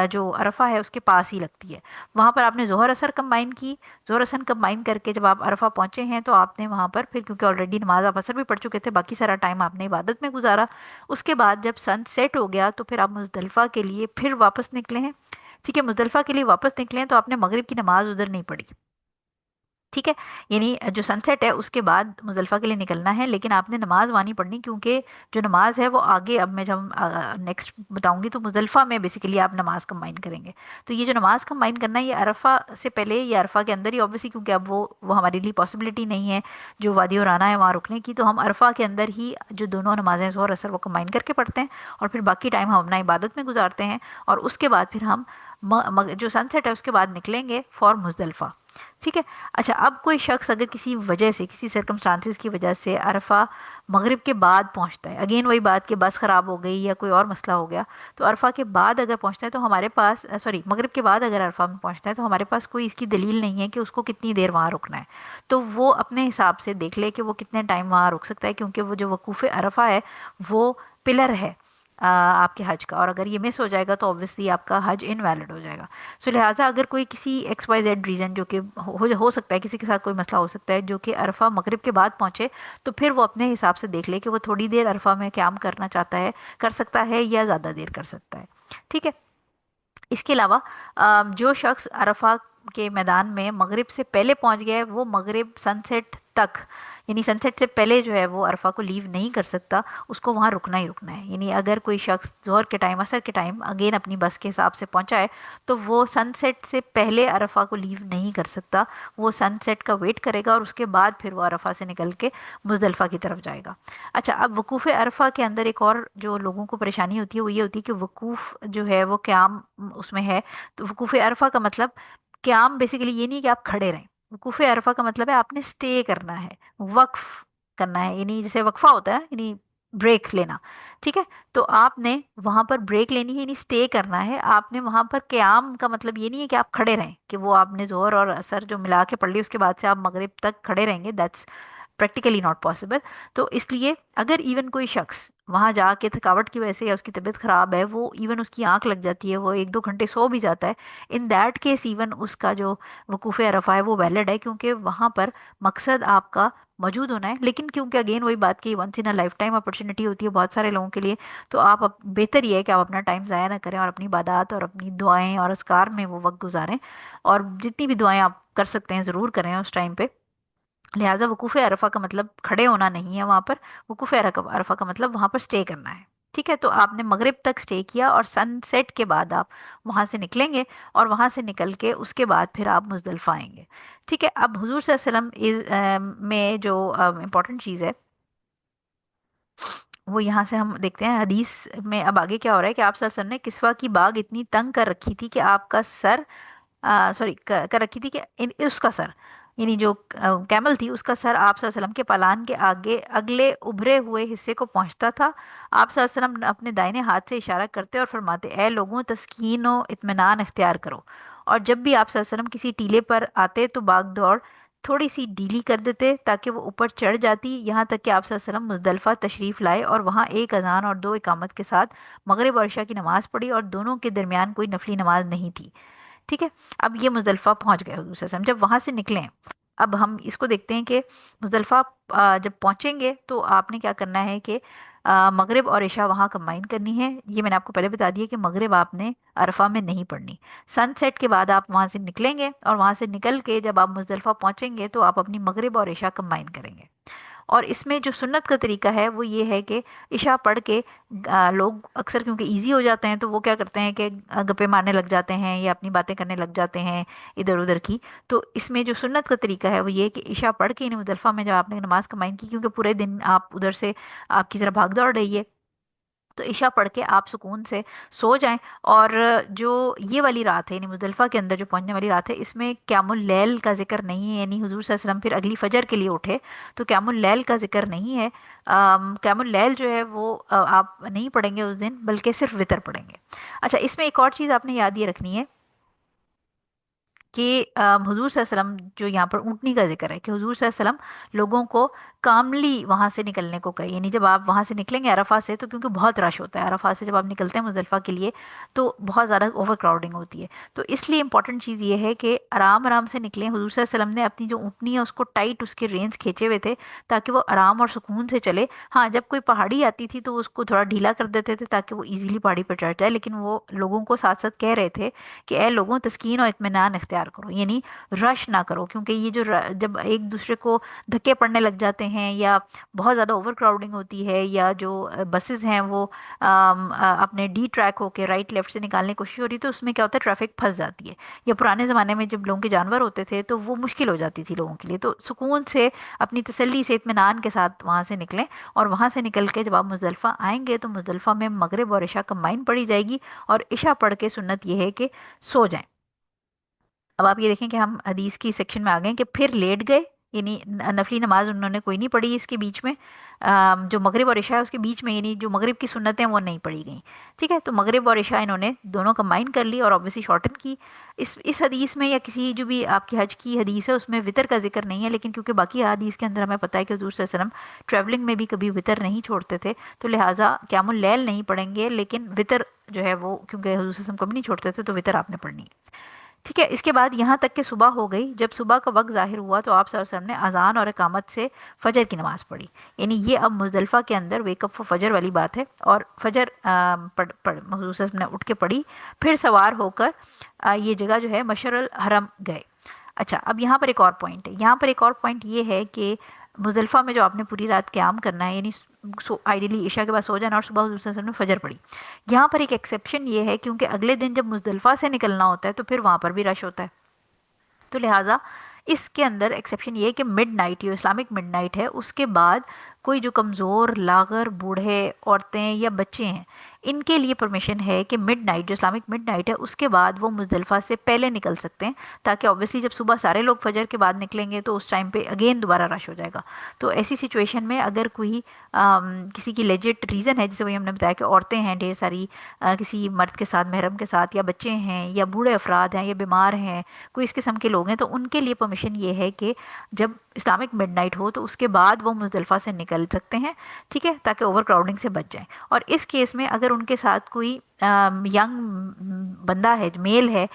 जो अरफा है उसके पास ही लगती है, वहाँ पर आपने जोहर असर कंबाइन की। जोहर असर कंबाइन करके जब आप अरफा पहुंचे हैं तो आपने वहाँ पर फिर, क्योंकि ऑलरेडी नमाज आप असर भी पढ़ चुके थे, बाकी सारा टाइम आपने इबादत में गुजारा। उसके बाद जब सन सेट हो गया तो फिर आप मुजदलिफा के लिए फिर वापस निकले हैं। ठीक है, मुजदलिफा के लिए वापस निकले हैं तो आपने मगरिब की नमाज उधर नहीं पढ़ी। ठीक है, यानी जो सनसेट है उसके बाद मुजल्फा के लिए निकलना है, लेकिन आपने नमाज वहाँ नहीं पढ़नी, क्योंकि जो नमाज है वो आगे, अब मैं जब नेक्स्ट बताऊंगी तो मुजल्फा में बेसिकली आप नमाज कंबाइन करेंगे। तो ये जो नमाज कंबाइन करना है ये अरफा से पहले या अरफा के अंदर ही ऑब्वियसली, क्योंकि अब वो हमारे लिए पॉसिबिलिटी नहीं है जो वादी और आना है वहाँ रुकने की, तो हम अरफा के अंदर ही जो दोनों नमाजें ज़ोहर असर वो कंबाइन करके पढ़ते हैं, और फिर बाकी टाइम हम अपना इबादत में गुजारते हैं। और उसके बाद फिर हम जो सनसेट है उसके बाद निकलेंगे फॉर मुजदलफा। ठीक है। अच्छा, अब कोई शख्स अगर किसी वजह से, किसी सर्कमस्टांसिस की वजह से अरफा मगरिब के बाद पहुंचता है, अगेन वही बात कि बस ख़राब हो गई या कोई और मसला हो गया, तो अरफा के बाद अगर पहुंचता है तो हमारे पास, सॉरी, मगरिब के बाद अगर अरफा में पहुंचता है तो हमारे पास कोई इसकी दलील नहीं है कि उसको कितनी देर वहाँ रुकना है। तो वो अपने हिसाब से देख ले कि वो कितने टाइम वहाँ रुक सकता है, क्योंकि वो जो वकूफ़ अरफा है वो पिलर है आपके हज का, और अगर ये मिस हो जाएगा तो ऑब्वियसली आपका हज इनवैलिड हो जाएगा। सो लिहाजा अगर कोई किसी एक्स वाई जेड रीज़न, जो कि हो सकता है, किसी के साथ कोई मसला हो सकता है, जो कि अरफा मगरिब के बाद पहुंचे, तो फिर वो अपने हिसाब से देख ले कि वो थोड़ी देर अरफा में क्याम करना चाहता है, कर सकता है, या ज़्यादा देर कर सकता है। ठीक है। इसके अलावा जो शख्स अरफा के मैदान में मगरिब से पहले पहुंच गया है वो मगरिब सनसेट तक, यानी सनसेट से पहले जो है वो अरफा को लीव नहीं कर सकता, उसको वहाँ रुकना ही रुकना है। यानी अगर कोई शख्स जोहर के टाइम, असर के टाइम अगेन अपनी बस के हिसाब से पहुंचा है तो वो सनसेट से पहले अरफा को लीव नहीं कर सकता, वो सनसेट का वेट करेगा और उसके बाद फिर वो अरफा से निकल के मुजदलफा की तरफ जाएगा। अच्छा, अब वकूफ़ अरफा के अंदर एक और जो लोगों को परेशानी होती है वो ये होती है कि वकूफ़ जो है वो क़याम उसमें है। तो वकूफ़ अरफा का मतलब, क़याम बेसिकली ये नहीं कि आप खड़े रहें, वकूफ़ अरफा का मतलब है आपने स्टे करना है, वक्फ करना है, यानी जैसे वक्फा होता है, यानी ब्रेक लेना। ठीक है, तो आपने वहां पर ब्रेक लेनी है, यानी स्टे करना है आपने वहां पर। क़याम का मतलब ये नहीं है कि आप खड़े रहें, कि वो आपने जोहर और असर जो मिला के पढ़ ली उसके बाद से आप मगरिब तक खड़े रहेंगे, दैट्स प्रैक्टिकली नॉट पॉसिबल। तो इसलिए अगर इवन कोई शख्स वहां जाके थकावट की वजह से या उसकी तबीयत खराब है, वो इवन उसकी आंख लग जाती है, वो एक दो घंटे सो भी जाता है, इन दैट केस इवन उसका जो वकूफ़ अरफा है वो वैलिड है, क्योंकि वहां पर मकसद आपका मौजूद होना है। लेकिन क्योंकि अगेन वही बात की, once in a lifetime opportunity होती है बहुत सारे लोगों के लिए, तो आप बेहतर ये है कि आप अपना टाइम ज़ाया ना करें और अपनी इबादत और अपनी दुआएं और अस्कार में वो वक्त गुजारें, और जितनी भी दुआएं आप कर सकते हैं ज़रूर करें उस टाइम पे। लिहाजा वकूफ़ अरफा का मतलब खड़े होना नहीं है वहाँ पर, वकूफ़ अरफा का मतलब वहाँ पर स्टे करना है। ठीक है, तो आपने मगरिब तक स्टे किया और सनसेट के बाद आप वहाँ से निकलेंगे, और वहाँ से निकल के उसके बाद फिर आप मुजदलिफा आएंगे। ठीक है, अब हुजूर सल्लल्लाहु अलैहि वसल्लम में जो इम्पोर्टेंट चीज़ है वो यहाँ से हम देखते हैं हदीस में। अब आगे क्या हो रहा है कि आप सल्लल्लाहु अलैहि वसल्लम ने किस्वा की बाग इतनी तंग कर रखी थी कि आपका सर, सॉरी, कर रखी थी कि उसका सर, यानी जो कैमल थी उसका सर आप सल्लल्लाहु अलैहि वसल्लम के पालान के आगे अगले उभरे हुए हिस्से को पहुंचता था। आप सल्लल्लाहु अलैहि वसल्लम अपने दाहिने हाथ से इशारा करते और फरमाते, ए लोगों, तस्कीन व इत्मीनान इख्तियार करो। और जब भी आप सल्लल्लाहु अलैहि वसल्लम किसी टीले पर आते तो भाग दौड़ थोड़ी सी ढीली कर देते ताकि वो ऊपर चढ़ जाती, यहाँ तक कि आप सल्लल्लाहु अलैहि वसल्लम मुजदलफा तशरीफ़ लाए और वहाँ एक अजान और दो इकामत के साथ मगरिब और इशा की नमाज पढ़ी, और दोनों के दरमियान कोई नफली नमाज नहीं थी। ठीक है, अब ये मुजदलफा पहुंच गए हुजूर सल्लल्लाहु अलैहि वसल्लम, जब वहां से निकले हैं। अब हम इसको देखते हैं कि मुजदलफा जब पहुंचेंगे तो आपने क्या करना है कि मगरिब और इशा वहाँ कंबाइन करनी है। ये मैंने आपको पहले बता दिया कि मगरिब आपने अरफा में नहीं पढ़नी। सनसेट के बाद आप वहाँ से निकलेंगे और वहाँ से निकल के जब आप मुजदलफा पहुंचेंगे तो आप अपनी मगरिब और इशा कंबाइन करेंगे। और इसमें जो सुन्नत का तरीका है वो ये है कि इशा पढ़ के लोग अक्सर क्योंकि इजी हो जाते हैं तो वो क्या करते हैं कि गप्पे मारने लग जाते हैं या अपनी बातें करने लग जाते हैं इधर उधर की। तो इसमें जो सुन्नत का तरीका है वो ये है कि इशा पढ़ के यानी मुजल्फा में जब आपने नमाज कमाइन की, क्योंकि पूरे दिन आप उधर से आपकी तरफ भाग दौड़ रही है, تو عشاء پڑھ کے آپ سکون سے سو جائیں. اور جو یہ والی رات ہے یعنی مزدلفہ کے اندر جو پہنچنے والی رات ہے اس میں قیام اللیل کا ذکر نہیں ہے. یعنی حضور صلی اللہ علیہ وسلم پھر اگلی فجر کے لیے اٹھے تو قیام اللیل کا ذکر نہیں ہے. قیام اللیل جو ہے وہ آپ نہیں پڑھیں گے اس دن بلکہ صرف وطر پڑھیں گے. اچھا اس میں ایک اور چیز آپ نے یاد یہ رکھنی ہے کہ حضور صلی اللہ علیہ وسلم جو یہاں پر اونٹنی کا ذکر ہے کہ حضور صلی اللہ علیہ وسلم لوگوں کو کاملی وہاں سے نکلنے کو کہے. یعنی جب آپ وہاں سے نکلیں گے عرفہ سے تو کیونکہ بہت رش ہوتا ہے عرفہ سے جب آپ نکلتے ہیں مزدلفہ کے لیے تو بہت زیادہ اوور کراؤڈنگ ہوتی ہے. تو اس لیے امپورٹنٹ چیز یہ ہے کہ آرام آرام سے نکلیں. حضور صلی اللہ علیہ وسلم نے اپنی جو اونٹنی ہے اس کو ٹائٹ اس کے رینس کھینچے ہوئے تھے تاکہ وہ آرام اور سکون سے چلے. ہاں جب کوئی پہاڑی آتی تھی تو اس کو تھوڑا ڈھیلا کر دیتے تھے تاکہ وہ ایزیلی پہاڑی پر چڑھ جائے. لیکن وہ لوگوں کو ساتھ ساتھ کہہ رہے تھے کہ اے لوگوں تسکین اور اطمینان اختیار کرو. یعنی رش نہ کرو کیونکہ یہ جو جب ایک دوسرے کو دھکے پڑنے لگ جاتے ہیں یا بہت زیادہ اوور کراؤڈنگ ہوتی ہے یا جو بسز ہیں وہ اپنے ڈی ٹریک ہو کے رائٹ لیفٹ سے نکالنے کی کوشش ہو رہی تو اس میں کیا ہوتا ہے ٹریفک پھنس جاتی ہے. یا پرانے زمانے میں جب لوگوں کے جانور ہوتے تھے تو وہ مشکل ہو جاتی تھی لوگوں کے لیے. تو سکون سے اپنی تسلی سے اطمینان کے ساتھ وہاں سے نکلیں اور وہاں سے نکل کے جب آپ مزدلفہ آئیں گے تو مزدلفہ میں مغرب اور عشاء کمبائن پڑھی جائے گی اور عشاء پڑھ کے سنت یہ ہے کہ سو جائیں. اب آپ یہ دیکھیں کہ ہم حدیث کی سیکشن میں آ گئے کہ پھر لیٹ گئے. یعنی نفلی نماز انہوں نے کوئی نہیں پڑھی اس کے بیچ میں. جو مغرب اور عشاء ہے اس کے بیچ میں یعنی جو مغرب کی سنتیں وہ نہیں پڑھی گئیں. ٹھیک ہے تو مغرب اور عشاء انہوں نے دونوں کمبائن کر لی اور obviously شارٹن کی. اس حدیث میں یا کسی جو بھی آپ کی حج کی حدیث ہے اس میں وطر کا ذکر نہیں ہے. لیکن کیونکہ باقی حدیث کے اندر ہمیں پتہ ہے کہ حضور صلی اللہ علیہ وسلم ٹریولنگ میں بھی کبھی وطر نہیں چھوڑتے تھے تو لہٰذا قیام اللیل نہیں پڑھیں گے لیکن وطر جو ہے وہ کیونکہ حضور صلی اللہ علیہ وسلم کبھی نہیں چھوڑتے تھے تو وطر آپ نے پڑھنی ہے. ٹھیک ہے اس کے بعد یہاں تک کہ صبح ہو گئی. جب صبح کا وقت ظاہر ہوا تو آپ صلی اللہ علیہ وسلم نے اذان اور اقامت سے فجر کی نماز پڑھی. یعنی یہ اب مزدلفہ کے اندر ویک اپ فجر والی بات ہے اور فجر حضور صلی اللہ علیہ وسلم نے اٹھ کے پڑھی. پھر سوار ہو کر یہ جگہ جو ہے مشعر الحرم گئے. اچھا اب یہاں پر ایک اور پوائنٹ ہے. یہاں پر ایک اور پوائنٹ یہ ہے کہ مزدلفہ میں جو آپ نے پوری رات قیام کرنا ہے یعنی آئیڈیلی عشاء کے بعد سو جانا اور صبح حضور صلی اللہ علیہ وسلم نے فجر پڑھی. یہاں پر ایک ایکسیپشن یہ ہے کیونکہ اگلے دن جب مزدلفہ سے نکلنا ہوتا ہے تو پھر وہاں پر بھی رش ہوتا ہے. تو لہٰذا اس کے اندر ایکسیپشن یہ ہے کہ مڈ نائٹ جو اسلامک مڈ نائٹ ہے اس کے بعد کوئی جو کمزور لاغر بوڑھے عورتیں یا بچے ہیں ان کے لیے پرمیشن ہے کہ مڈ نائٹ جو اسلامک مڈ نائٹ ہے اس کے بعد وہ مزدلفہ سے پہلے نکل سکتے ہیں تاکہ اوبیسلی جب صبح سارے لوگ فجر کے بعد نکلیں گے تو اس ٹائم پہ اگین دوبارہ رش ہو جائے گا. تو ایسی سچویشن میں اگر کوئی کسی کی لیجٹ ریزن ہے جیسے وہی ہم نے بتایا کہ عورتیں ہیں ڈھیر ساری کسی مرد کے ساتھ محرم کے ساتھ یا بچے ہیں یا بوڑھے افراد ہیں یا بیمار ہیں کوئی اس قسم کے لوگ ہیں تو ان کے لیے پرمیشن یہ ہے کہ جب اسلامک مڈ نائٹ ہو تو اس کے بعد وہ مزدلفہ سے نکل سکتے ہیں. ٹھیک ہے تاکہ اوور کراؤڈنگ سے بچ جائیں. اور اس کیس میں اگر ان کے ساتھ کوئی ینگ بندہ ہے میل ہے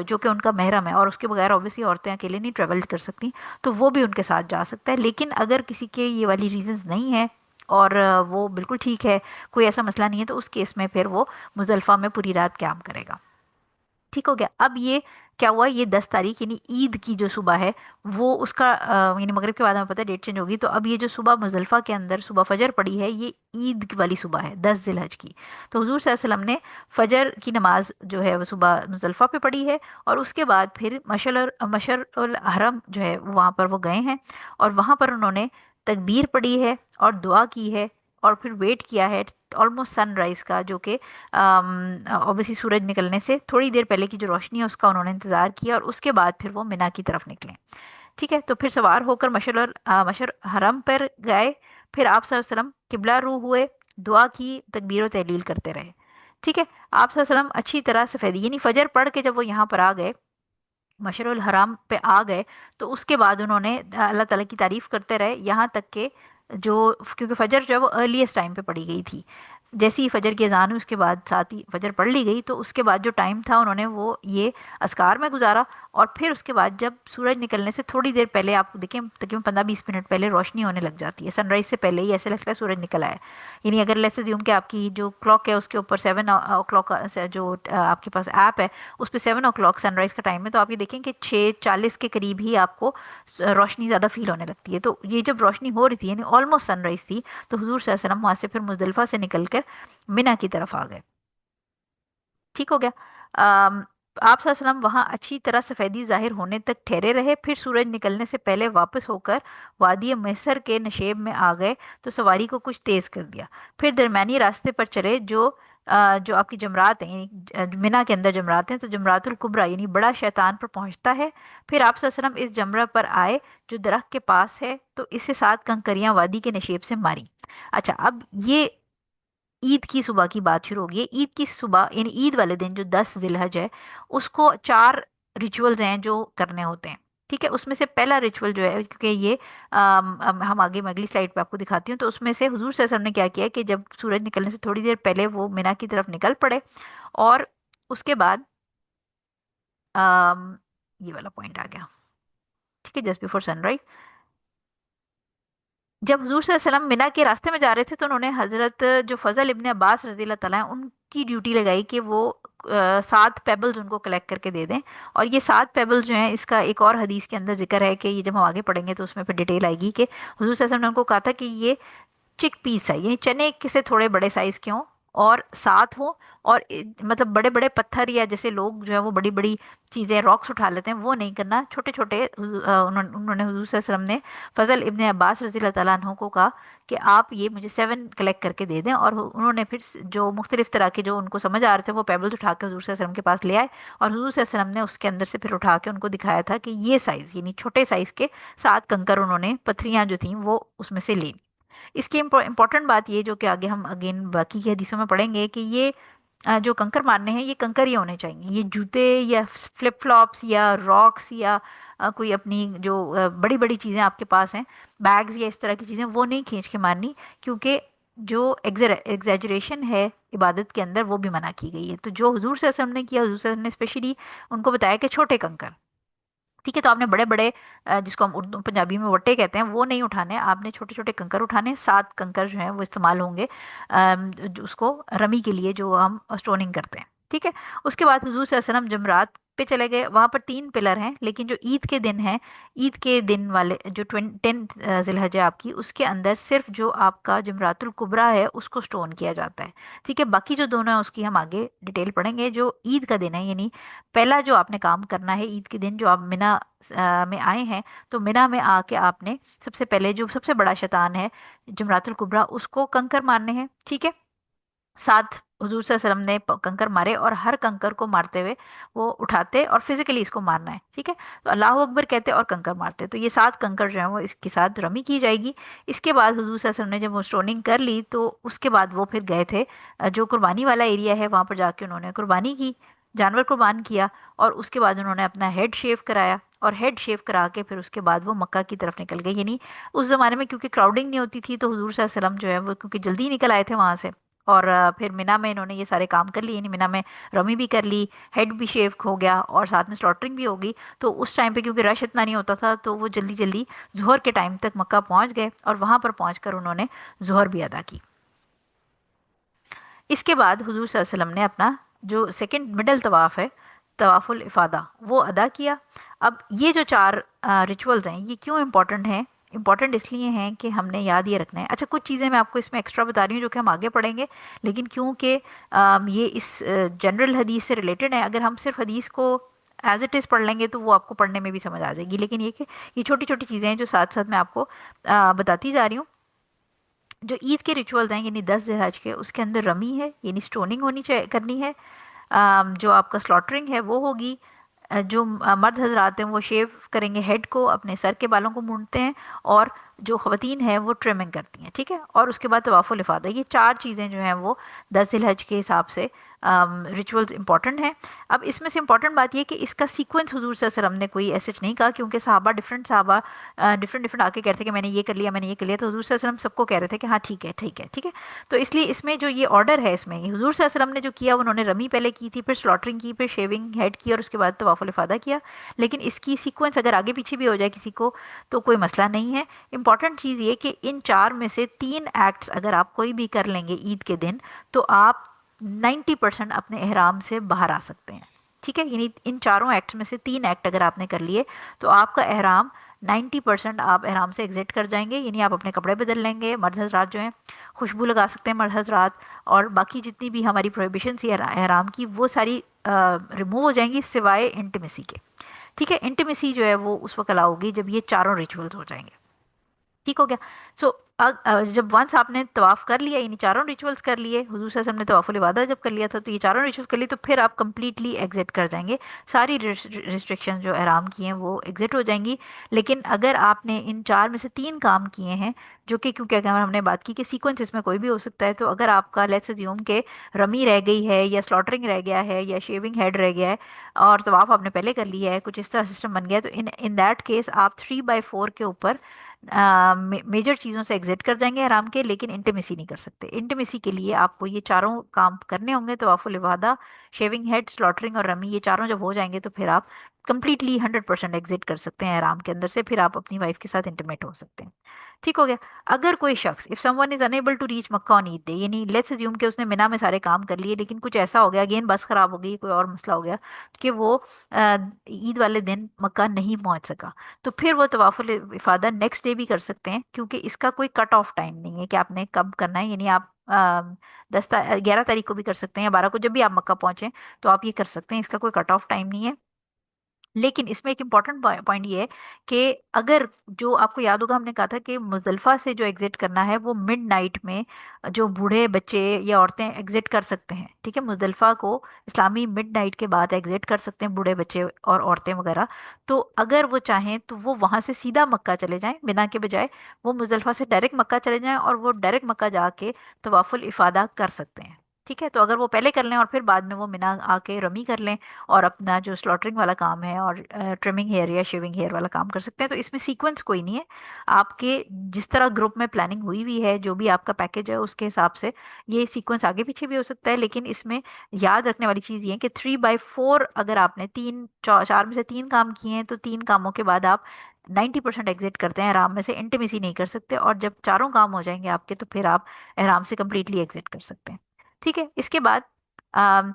جو کہ ان کا محرم ہے اور اس کے بغیر اوبیسلی عورتیں اکیلے نہیں ٹریول کر سکتی تو وہ بھی ان کے ساتھ جا سکتا ہے. لیکن اگر کسی کے یہ والی ریزنز نہیں ہیں اور وہ بالکل ٹھیک ہے کوئی ایسا مسئلہ نہیں ہے تو اس کیس میں پھر وہ مزدلفہ میں پوری رات قیام کرے گا. ٹھیک ہو گیا. اب یہ کیا ہوا یہ 10 تاریخ یعنی عید کی جو صبح ہے وہ اس کا یعنی مغرب کے بعد ہمیں پتہ ہے ڈیٹ چینج ہوگی. تو اب یہ جو صبح مزدلفہ کے اندر صبح فجر پڑی ہے یہ عید والی صبح ہے 10 ذی الحج کی. تو حضور صلی اللہ علیہ وسلم نے فجر کی نماز جو ہے وہ صبح مزدلفہ پہ پڑھی ہے اور اس کے بعد پھر مشعر الحرم جو ہے وہاں پر وہ گئے ہیں اور وہاں پر انہوں نے تکبیر پڑھی ہے اور دعا کی ہے اور پھر ویٹ کیا ہے آلموسٹ سن رائز کا جو کہ اوبیسلی سورج نکلنے سے تھوڑی دیر پہلے کی جو روشنی ہے اس کا انہوں نے انتظار کیا اور اس کے بعد پھر وہ منا کی طرف نکلے. ٹھیک ہے تو پھر سوار ہو کر مشعر حرم پر گئے. پھر آپ صلی اللہ علیہ وسلم قبلہ رو ہوئے دعا کی تکبیر و تحلیل کرتے رہے. ٹھیک ہے آپ صلی اللہ علیہ وسلم اچھی طرح سفیدی یعنی فجر پڑھ کے جب وہ یہاں پر آ گئے مشعر الحرام پہ آ گئے تو اس کے بعد انہوں نے اللہ تعالیٰ کی تعریف کرتے رہے یہاں تک کہ جو کیونکہ فجر جو ہے وہ ارلیسٹ ٹائم پہ پڑھی گئی تھی. جیسی ہی فجر کی اذان ہوئی اس کے بعد ساتھ ہی فجر پڑھ لی گئی تو اس کے بعد جو ٹائم تھا انہوں نے وہ یہ اذکار میں گزارا اور پھر اس کے بعد جب سورج نکلنے سے تھوڑی دیر پہلے آپ دیکھیں تقریباً 15-20 منٹ پہلے روشنی ہونے لگ جاتی ہے. سن رائز سے پہلے ہی ایسے لگتا ہے سورج نکل آیا. یعنی اگر لیٹس اسیوم کہ آپ کی جو کلاک ہے اس کے اوپر 7 او کلاک جو آپ کے پاس ایپ ہے اس پہ 7 او کلاک سن رائز کا ٹائم ہے تو آپ یہ دیکھیں کہ 6:40 کے قریب ہی آپ کو روشنی زیادہ فیل ہونے لگتی ہے. تو یہ جب روشنی ہو رہی تھی یعنی آلموسٹ سن رائز تھی تو حضور صلی اللہ علیہ وسلم وہاں سے پھر مزدلفہ سے نکل کر منا کی طرف آ گئے. ٹھیک ہو گیا. आप सल्लम वहां अच्छी तरह सफेदी जाहिर होने तक ठहरे रहे, फिर सूरज निकलने से पहले वापस होकर वादी मैसर के नशेब में आ गए तो सवारी को कुछ तेज कर दिया। फिर दरमियानी रास्ते पर चले जो आपकी जमरात हैं, मिना के अंदर जमरात हैं, तो जमरातुल कुबरा यानी बड़ा शैतान पर पहुंचता है। फिर आप सल्लम इस जमरा पर आए जो दरख्त के पास है, तो इससे 7 कंकरियां वादी के नशेब से मारी। अच्छा, अब ये ईद की सुबह की बात शुरू होगी। ईद की सुबह यानी ईद वाले दिन जो 10 जिलहज है, उसको 4 रिचुअल्स हैं जो करने होते हैं। ठीक है, उसमें से पहला रिचुअल जो है, क्योंकि ये हम आगे मैं अगली स्लाइड पे आपको दिखाती हूँ, तो उसमें से हुजूर सल्लल्लाहु अलैहि वसल्लम ने क्या किया कि जब सूरज निकलने से थोड़ी देर पहले वो मिना की तरफ निकल पड़े, और उसके बाद अम, ये वाला पॉइंट आ गया। ठीक है, जस्ट बिफोर सनराइज जब हुजूर सल्लल्लाहु अलैहि वसल्लम मिना के रास्ते में जा रहे थे, तो उन्होंने हजरत जो फजल इब्ने अब्बास रजी अल्लाह तआला हैं, उनकी ड्यूटी लगाई कि वो 7 पेबल्स उनको कलेक्ट करके दे दें। और ये 7 पेबल्स जो हैं, इसका एक और हदीस के अंदर जिक्र है कि ये जब हम आगे पढ़ेंगे तो उसमें फिर डिटेल आएगी कि हुजूर सल्लल्लाहु अलैहि वसल्लम ने उनको कहा था कि ये चिक पीस है, यानी चने के से थोड़े बड़े साइज के हों और साथ हो, और मतलब बड़े बड़े पत्थर या जैसे लोग जो है वो बड़ी बड़ी चीज़ें रॉक्स उठा लेते हैं, वो नहीं करना। छोटे छोटे उन्होंने हुजूर सल्लल्लाहु अलैहि वसल्लम ने फजल इब्ने अब्बास रज़ी अल्लाह तआला अन्हु को कहा कि आप ये मुझे 7 कलेक्ट करके दे दें। और उन्होंने फिर जो मुख्तलिफ तरह के जो उनको समझ आ रहे थे वो पेबल्स उठा के हुजूर सल्लल्लाहु अलैहि वसल्लम के पास ले आए, और हुजूर सल्लल्लाहु अलैहि वसल्लम ने उसके अंदर से फिर उठा के उनको दिखाया था कि ये साइज़ यानी छोटे साइज़ के 7 कंकर उन्होंने पत्थरियाँ जो थी वो उसमें से ली। इसकी इम्पोर्टेंट बात ये जो कि आगे हम अगेन बाकी के हदीसों में पढ़ेंगे कि ये जो कंकर मारने हैं ये कंकर ही होने चाहिए, ये जूते या फ्लिप फ्लॉप्स या रॉक्स या कोई अपनी जो बड़ी बड़ी चीज़ें आपके पास हैं, बैग्स या इस तरह की चीज़ें, वो नहीं खींच के मारनी, क्योंकि जो एग्जैजरेशन है इबादत के अंदर वो भी मना की गई है। तो जो हुजूर सल्लल्लाहु अलैहि वसल्लम ने किया, हुजूर सल्लल्लाहु अलैहि वसल्लम ने स्पेशली उनको बताया कि छोटे कंकर, ठीक है, तो आपने बड़े बड़े जिसको हम उर्दू पंजाबी में वट्टे कहते हैं वो नहीं उठाने, आपने छोटे छोटे कंकर उठाने। 7 कंकर जो हैं वो इस्तेमाल होंगे जो उसको रमी के लिए जो हम स्टोनिंग करते हैं। ठीक है, उसके बाद हुजूर सल्लल्लाहु अलैहि वसल्लम जमरात पे चले गए। वहां पर 3 पिलर हैं, लेकिन जो ईद के दिन है, ईद के दिन वाले जो 10 जिलहज है आपकी, उसके अंदर सिर्फ जो आपका जमरातुल कुबरा है उसको स्टोन किया जाता है। ठीक है, बाकी जो दोनों है उसकी हम आगे डिटेल पढ़ेंगे। जो ईद का दिन है, यानी पहला जो आपने काम करना है ईद के दिन, जो आप मिना में आए हैं, तो मिना में आके आपने सबसे पहले जो सबसे बड़ा शैतान है जमरातुल कुबरा, उसको कंकर मारने हैं। ठीक है, 7 हुजूर सल्लल्लाहु अलैहि वसल्लम ने कंकर मारे, और हर कंकर को मारते हुए वो उठाते और फिजिकली इसको मारना है। ठीक है, तो अल्लाह अकबर कहते और कंकर मारते, तो ये 7 कंकर जो है वो इसके साथ रमी की जाएगी। इसके बाद हुजूर सल्लल्लाहु अलैहि वसल्लम ने जब वो स्टोनिंग कर ली, तो उसके बाद वो फिर गए थे जो कुर्बानी वाला एरिया है, वहां पर जाके उन्होंने कुर्बानी की, जानवर कुर्बान किया, और उसके बाद उन्होंने अपना हेड शेव कराया, और हेड शेव करा के फिर उसके बाद वो मक्का की तरफ निकल गए। यानी उस ज़माने में क्योंकि क्राउडिंग नहीं होती थी, तो हुजूर सल्लल्लाहु अलैहि वसल्लम जो है वो क्योंकि जल्दी निकल आए थे वहां से, और फिर मिना में इन्होंने ये सारे काम कर लिए, यानी मिना में रमी भी कर ली, हेड भी शेव हो गया, और साथ में स्लॉटरिंग भी होगी। तो उस टाइम पे क्योंकि रश इतना नहीं होता था, तो वो जल्दी जल्दी जोहर के टाइम तक मक्का पहुंच गए, और वहां पर पहुंचकर उन्होंने जोहर भी अदा की। इसके बाद हुजूर सल्लल्लाहु अलैहि वसल्लम ने अपना जो सेकंड मिडल तवाफ़ है, तवाफुल इफ़ादा, वो अदा किया। अब ये जो 4 रिचुअल्स हैं, ये क्यों इंपॉर्टेंट हैं? इंपॉर्टेंट इसलिए हैं कि हमने याद ये रखना है। अच्छा, कुछ चीज़ें मैं आपको इसमें एक्स्ट्रा बता रही हूँ जो कि हम आगे पढ़ेंगे, लेकिन क्योंकि ये इस जनरल हदीस से रिलेटेड है, अगर हम सिर्फ हदीस को एज इट इज़ पढ़ लेंगे तो वो आपको पढ़ने में भी समझ आ जाएगी। लेकिन ये कि ये छोटी छोटी चीज़ें हैं जो साथ साथ मैं आपको बताती जा रही हूँ। जो ईद के रिचुअल्स हैं यानी 10 जिलहज के, उसके अंदर रमी है, यानी स्टोनिंग होनी चाहिए, करनी है। जो आपका स्लॉटरिंग है वो होगी। जो मर्द हजरात हैं वो शेव करेंगे हेड को, अपने सर के बालों को मूंदते हैं, और जो ख़वातीन हैं वो ट्रिमिंग करती हैं। ठीक है, और उसके बाद तवाफ़ुल इफ़ादा, ये 4 चीज़ें जो हैं वो 10 जिलहज के हिसाब से रिचुअल्स इंपॉर्टेंट हैं। अब इसमें से इंपॉर्टेंट बात यह कि इसका सीक्वेंस हुजूर सल्लल्लाहु अलैहि वसल्लम ने कोई ऐसे नहीं कहा, क्योंकि सहाबा डिफरेंट डिफरेंट आके कहते थे कि मैंने ये कर लिया, मैंने ये कर लिया, तो हुजूर सल्लल्लाहु अलैहि वसल्लम सबको कह रहे थे कि हाँ ठीक है ठीक है ठीक है। तो इसलिए इसमें जो ये ऑर्डर है, इसमें हुजूर सल्लल्लाहु अलैहि वसल्लम ने जो किया, उन्होंने रमी पहले की थी, फिर स्लॉटरिंग की, फिर शेविंग हेड की, और उसके बाद तवाफुल इफादा किया। लेकिन इसकी सीक्वेंस अगर आगे पीछे भी हो जाए किसी को तो कोई मसला नहीं है। इंपॉर्टेंट चीज़ ये कि इन 4 में से 3 एक्ट्स अगर आप कोई भी कर लेंगे ईद के दिन, तो आप 90% अपने एहराम से बाहर आ सकते हैं। ठीक है, यानी इन 4 एक्ट्स में से 3 एक्ट अगर आपने कर लिए, तो आपका एहराम 90% آپ احرام سے ایگزٹ کر جائیں گے، یعنی آپ اپنے کپڑے بدل لیں گے. مرد حضرات جو ہیں خوشبو لگا سکتے ہیں مرد حضرات، اور باقی جتنی بھی ہماری پروہیبیشن تھی احرام کی وہ ساری ریموو ہو جائیں گی سوائے انٹیمیسی کے. ٹھیک ہے، انٹیمیسی جو ہے وہ اس وقت الاؤ ہوگی جب یہ چاروں ریچولز ہو جائیں گے. ٹھیک ہو گیا. سو جب ونس آپ نے طواف کر لیا، یعنی چاروں ریچولز کر لیے، حضور صلی اللہ علیہ وسلم نے طواف الوداع جب کر لیا تھا تو یہ چاروں ریچولز کر لیے، تو پھر آپ کمپلیٹلی ایگزٹ کر جائیں گے. ساری ریسٹرکشن جو احرام کی ہیں وہ ایگزٹ ہو جائیں گی. لیکن اگر آپ نے ان چار میں سے تین کام کیے ہیں، جو کہ کیونکہ اگر ہم نے بات کی کہ سیکوینس اس میں کوئی بھی ہو سکتا ہے، تو اگر آپ کا لیٹس اسیوم کہ رمی رہ گئی ہے یا سلاٹرنگ رہ گیا ہے یا شیونگ ہیڈ رہ گیا ہے اور طواف آپ نے پہلے کر لیا ہے، کچھ اس طرح سسٹم بن گیا ہے، تو ان دیٹ کیس آپ 3/4 کے اوپر میجر چیزوں سے ایگزٹ کر جائیں گے حرام کے، لیکن انٹیمیسی نہیں کر سکتے. انٹیمیسی کے لیے آپ کو یہ چاروں کام کرنے ہوں گے، طواف الافاضہ، شیونگ ہیڈ، سلاٹرنگ اور رمی، یہ چاروں جب ہو جائیں گے تو پھر آپ کمپلیٹلی 100% ایگزٹ کر سکتے ہیں حرام کے اندر سے، پھر آپ اپنی وائف کے ساتھ انٹیمیٹ ہو سکتے ہیں. ٹھیک ہو گیا. اگر کوئی شخص if someone is unable to reach Mecca on Eid day, یعنی لیٹس اسیوم کہ اس نے مینا میں سارے کام کر لیے لیکن کچھ ایسا ہو گیا، اگین بس خراب ہو گئی، کوئی اور مسئلہ ہو گیا کہ وہ عید والے دن مکہ نہیں پہنچ سکا، تو پھر وہ طواف الافادہ نیکسٹ ڈے بھی کر سکتے ہیں، کیونکہ اس کا کوئی کٹ آف ٹائم نہیں ہے کہ آپ نے کب کرنا ہے. یعنی آپ 11 تاریخ کو بھی کر سکتے ہیں یا 12 کو، جب بھی آپ مکہ پہنچیں تو آپ یہ کر سکتے ہیں، اس کا کوئی کٹ آف ٹائم نہیں ہے. لیکن اس میں ایک امپورٹنٹ پوائنٹ یہ ہے کہ اگر جو آپ کو یاد ہوگا ہم نے کہا تھا کہ مزدلفہ سے جو ایگزٹ کرنا ہے وہ مڈ نائٹ میں جو بوڑھے بچے یا عورتیں ایگزٹ کر سکتے ہیں. ٹھیک ہے، مزدلفہ کو اسلامی مڈ نائٹ کے بعد ایگزٹ کر سکتے ہیں بوڑھے بچے اور عورتیں وغیرہ. تو اگر وہ چاہیں تو وہ وہاں سے سیدھا مکہ چلے جائیں، بنا کے بجائے وہ مزدلفہ سے ڈائریکٹ مکہ چلے جائیں اور وہ ڈائریکٹ مکہ جا کے طواف الافادہ کر سکتے ہیں. ٹھیک ہے، تو اگر وہ پہلے کر لیں اور پھر بعد میں وہ منا آ کے رمی کر لیں اور اپنا جو سلاٹرنگ والا کام ہے اور ٹرمنگ ہیئر یا شیونگ ہیئر والا کام کر سکتے ہیں، تو اس میں سیکوینس کوئی نہیں ہے. آپ کے جس طرح گروپ میں پلاننگ ہوئی ہوئی ہے، جو بھی آپ کا پیکج ہے اس کے حساب سے یہ سیکوینس آگے پیچھے بھی ہو سکتا ہے. لیکن اس میں یاد رکھنے والی چیز یہ ہے کہ 3/4 اگر آپ نے چار میں سے تین کام کیے ہیں تو تین کاموں کے بعد آپ 90% ایگزٹ کرتے ہیں احرام میں سے، انٹیمیسی نہیں کر سکتے، اور جب چاروں کام ہو جائیں گے آپ کے تو پھر آپ احرام سے کمپلیٹلی ایگزٹ کر سکتے ہیں. ٹھیک ہے، اس کے بعد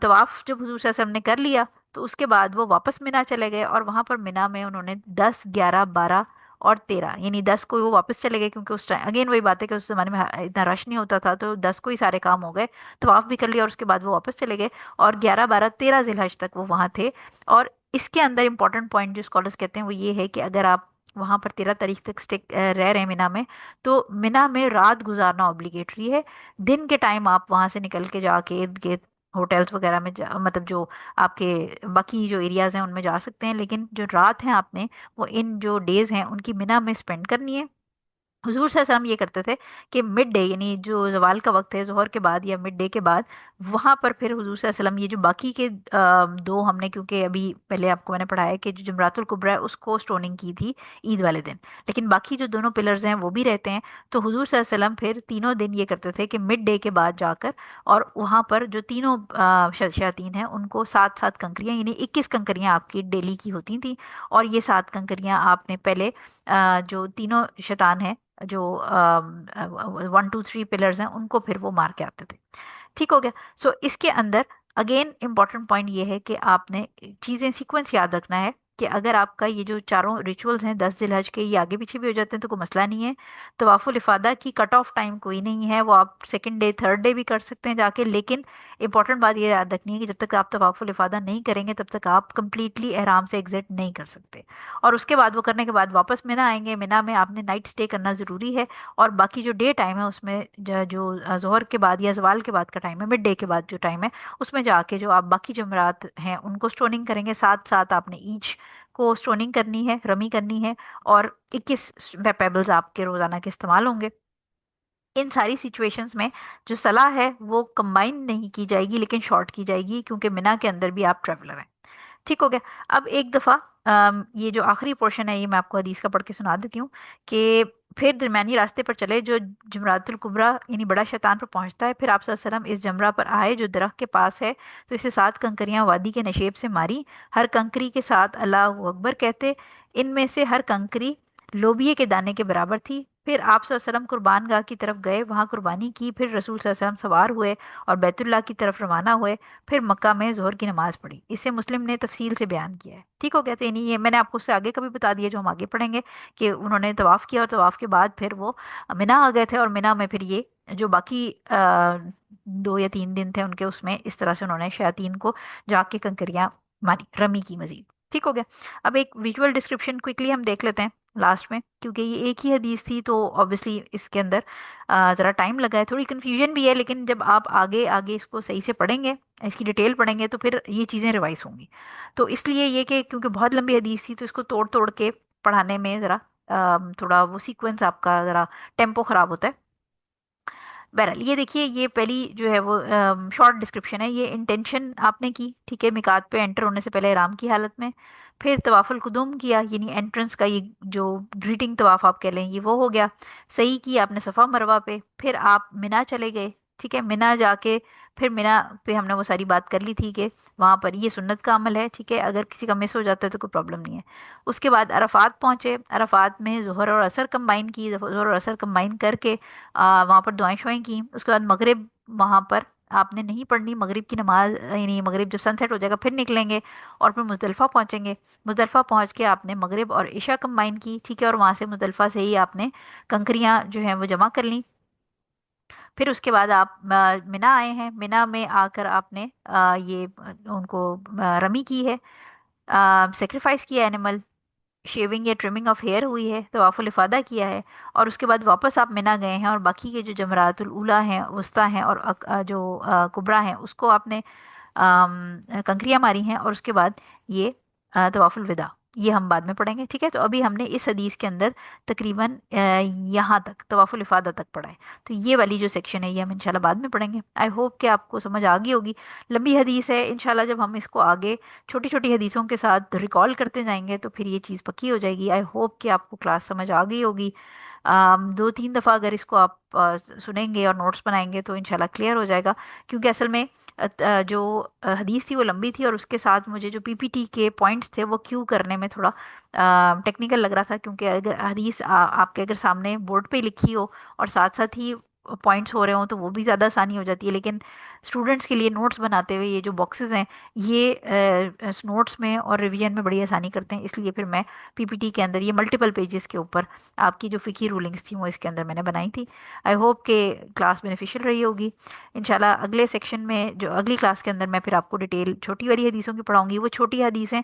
طواف جب حضور صلی اللہ علیہ وسلم نے کر لیا تو اس کے بعد وہ واپس مینا چلے گئے، اور وہاں پر مینا میں انہوں نے 10، 11، 12 اور 13، یعنی 10 کو وہ واپس چلے گئے، کیونکہ اس ٹائم اگین وہی بات ہے کہ اس زمانے میں اتنا رش نہیں ہوتا تھا، تو 10 کو ہی سارے کام ہو گئے، طواف بھی کر لیا اور اس کے بعد وہ واپس چلے گئے، اور 11، 12، 13 ذی الحج تک وہ وہاں تھے. اور اس کے اندر امپورٹنٹ پوائنٹ جو اسکالرس کہتے ہیں وہ یہ ہے کہ اگر آپ وہاں پر 13 تاریخ تک رہ رہے ہیں مینا میں، تو مینا میں رات گزارنا اوبلیگیٹری ہے. دن کے ٹائم آپ وہاں سے نکل کے جا کے ارد گرد ہوٹلس وغیرہ میں مطلب جو آپ کے باقی جو ایریاز ہیں ان میں جا سکتے ہیں، لیکن جو رات ہیں آپ نے وہ ان جو ڈیز ہیں ان کی مینا میں اسپینڈ کرنی ہے. حضور صلی اللہ علیہ وسلم یہ کرتے تھے کہ مڈ ڈے، یعنی جو زوال کا وقت ہے ظہر کے بعد یا مڈ ڈے کے بعد، وہاں پر پھر حضور صلی اللہ علیہ وسلم یہ جو باقی کے دو ہم نے، کیونکہ ابھی پہلے آپ کو میں نے پڑھایا کہ جو جمرات الکبریٰ ہے اس کو سٹوننگ کی تھی عید والے دن، لیکن باقی جو دونوں پلرز ہیں وہ بھی رہتے ہیں. تو حضور صلی اللہ علیہ وسلم پھر تینوں دن یہ کرتے تھے کہ مڈ ڈے کے بعد جا کر اور وہاں پر جو تینوں شیاطین ہیں ان کو 7 7 کنکریاں، یعنی 21 کنکریاں آپ کی ڈیلی کی ہوتی تھیں، اور یہ 7 کنکریاں آپ نے پہلے جو تینوں شیطان ہیں جو 1 2 3 پلرز ہیں ان کو پھر وہ مار کے آتے تھے. ٹھیک ہو گیا. سو اس کے اندر اگین امپورٹنٹ پوائنٹ یہ ہے کہ آپ نے چیزیں سیکوینس یاد رکھنا ہے کہ اگر آپ کا یہ جو چاروں ریچولز ہیں 10 ذی الحج کے، یہ آگے پیچھے بھی ہو جاتے ہیں تو کوئی مسئلہ نہیں ہے. طواف الافادہ کی کٹ آف ٹائم کوئی نہیں ہے، وہ آپ سیکنڈ ڈے، تھرڈ ڈے بھی کر سکتے ہیں جا کے، لیکن امپورٹنٹ بات یہ یاد رکھنی ہے کہ جب تک آپ طواف الافادہ نہیں کریں گے تب تک آپ کمپلیٹلی احرام سے ایگزٹ نہیں کر سکتے. اور اس کے بعد وہ کرنے کے بعد واپس مینا آئیں گے. مینا میں آپ نے نائٹ سٹے کرنا ضروری ہے، اور باقی جو ڈے ٹائم ہے اس میں جو ظہر کے بعد یا زوال کے بعد کا ٹائم ہے، مڈ ڈے کے بعد جو ٹائم ہے اس میں جا کے جو آپ باقی جمرات ہیں ان کو سٹوننگ کریں گے. ساتھ ساتھ آپ نے ایچ کو سٹوننگ کرنی ہے، رمی کرنی ہے، اور 21 پیبلز آپ کے روزانہ کے استعمال ہوں گے. ان ساری سچویشنز میں جو صلاح ہے وہ کمبائن نہیں کی جائے گی لیکن شارٹ کی جائے گی، کیونکہ مینا کے اندر بھی آپ ٹریولر ہیں. ٹھیک ہو گیا. اب ایک دفعہ یہ جو آخری پورشن ہے یہ میں آپ کو حدیث کا پڑھ کے سنا دیتی ہوں کہ پھر درمیانی راستے پر چلے جو جمرات الکبریٰ یعنی بڑا شیطان پر پہنچتا ہے. پھر آپ صلی اللہ علیہ وسلم اس جمرہ پر آئے جو درخت کے پاس ہے، تو اسے 7 کنکریاں وادی کے نشیب سے ماری، ہر کنکری کے ساتھ اللہ اکبر کہتے. ان میں سے ہر کنکری लोबिये के दाने के बराबर थी। फिर आप सल्लल्लाहु अलैहि वसल्लम कुर्बान गाह की तरफ गए, वहां कुर्बानी की। फिर रसूल सल्लल्लाहु अलैहि वसल्लम सवार हुए और बैतुल्लाह की तरफ रवाना हुए। फिर मक्का में जोहर की नमाज पढ़ी। इसे मुस्लिम ने तफसील से बयान किया है। ठीक हो गया। तो यानी ये मैंने आपको उससे आगे का भी बता दिया जो हम आगे पढ़ेंगे, कि उन्होंने तवाफ किया और तवाफ के बाद फिर वो मिना आ गए थे, और मिना में फिर ये जो बाकी 2 या 3 दिन थे उनके, उसमें इस तरह से उन्होंने शयातीन को जाके कंकरियां मारी, रमी की मजीद। ठीक हो गया। अब एक विजुअल डिस्क्रिप्शन क्विकली हम देख लेते हैं लास्ट में, क्योंकि ये एक ही हदीस थी तो ऑब्वियसली इसके अंदर ज़रा टाइम लगा है, थोड़ी कन्फ्यूजन भी है, लेकिन जब आप आगे आगे इसको सही से पढ़ेंगे, इसकी डिटेल पढ़ेंगे, तो फिर ये चीज़ें रिवाइज होंगी। तो इसलिए ये कि क्योंकि बहुत लंबी हदीस थी तो इसको तोड़ तोड़ के पढ़ाने में ज़रा थोड़ा वो सीक्वेंस आपका ज़रा टेम्पो ख़राब होता है। बहरहाल ये देखिए, ये पहली जो है वो शॉर्ट डिस्क्रिप्शन है। ये इंटेंशन आपने की, ठीक है, मिकात पे एंटर होने से पहले इहराम की हालत में। फिर तवाफुल कुदूम किया, यानी एंट्रेंस का ये जो ग्रीटिंग तवाफ आप कह लें, ये वो हो गया। सही की आपने सफ़ा मरवा पे। फिर आप मिना चले गए, ठीक है, मिना जाके फिर मिना पे हमने वो सारी बात कर ली थी कि वहाँ पर ये सुन्नत का अमल है, ठीक है, अगर किसी का मिस हो जाता है तो कोई प्रॉब्लम नहीं है। उसके बाद अरफात पहुँचे, अरफात में ज़ोहर और असर कंबाइन की, ज़ोहर और असर कंबाइन करके वहाँ पर दुआएं शुआएं की। उसके बाद मगरिब वहाँ पर आपने नहीं पढ़नी, मगरिब की नमाज, यानी मगरिब जब सनसेट हो जाएगा फिर निकलेंगे और फिर मुजदलिफा पहुँचेंगे। मुजदलिफा पहुँच के आपने मगरिब और इशा कंबाइन की, ठीक है, और वहाँ से मुजदलिफा से ही आपने कंकरियाँ जो हैं वो जमा कर ली। फिर उसके बाद आप मिना आए हैं, मिना में आकर आपने ये उनको रमी की है, सेक्रीफाइस किया एनिमल, शेविंग या ट्रिमिंग ऑफ हेयर हुई है, तवाफुल इफादा किया है। और उसके बाद वापस आप मिना गए हैं और बाकी के जो जमरातुल उला हैं, वस्ता हैं और जो कुबरा हैं, उसको आपने कंकरियां मारी हैं। और उसके बाद ये तवाफुल विदा, ये हम बाद में पढ़ेंगे। ठीक है, तो अभी हमने इस हदीस के अंदर तकरीबन यहाँ तक तवाफुल इफादा तक पढ़ा है। तो ये वाली जो सेक्शन है ये हम इंशाल्लाह बाद में पढ़ेंगे। आई होप कि आपको समझ आ गई होगी। लंबी हदीस है, इंशाल्लाह जब हम इसको आगे छोटी छोटी हदीसों के साथ रिकॉल करते जाएंगे तो फिर ये चीज़ पक्की हो जाएगी। आई होप कि आपको क्लास समझ आ गई होगी। 2-3 दफ़ा अगर इसको आप सुनेंगे और नोट्स बनाएंगे तो इंशाल्लाह क्लियर हो जाएगा। क्योंकि असल में जो हदीस थी वो लंबी थी, और उसके साथ मुझे जो पीपीटी के पॉइंट्स थे वो क्यू करने में थोड़ा टेक्निकल लग रहा था। क्योंकि अगर हदीस आपके अगर सामने बोर्ड पे लिखी हो और साथ साथ ही पॉइंट्स हो रहे हो तो वो भी ज़्यादा आसानी हो जाती है। लेकिन स्टूडेंट्स के लिए नोट्स बनाते हुए ये जो बॉक्सेस हैं, ये नोट्स में और रिवीजन में बड़ी आसानी करते हैं। इसलिए फिर मैं पीपीटी के अंदर ये मल्टीपल पेजेस के ऊपर आपकी जो फ़िकी रूलिंग्स थी वो इसके अंदर मैंने बनाई थी। आई होप के क्लास बेनिफिशियल रही होगी। इंशाल्लाह अगले सेक्शन में, जो अगली क्लास के अंदर, मैं फिर आपको डिटेल छोटी वाली हदीसों की पढ़ाऊंगी। वो छोटी हदीसें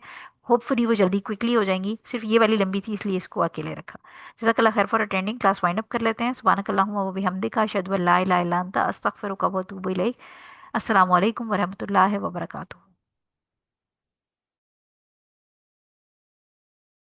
होपफुली वो जल्दी क्विकली हो जाएंगी, सिर्फ ये वाली लंबी थी इसलिए इसको अकेले रखा। जज़ाकल्लाह खैर for attending. Class wind up कर लेते हैं। सुब्हानकल्लाहुम्मा व बिहम्दिका, अशहदु अल्ला इलाहा इल्ला अंता, अस्तगफिरुका व अतूबु इलैक। अस्सलामु अलैकुम व रहमतुल्लाहि व बरकातुहू।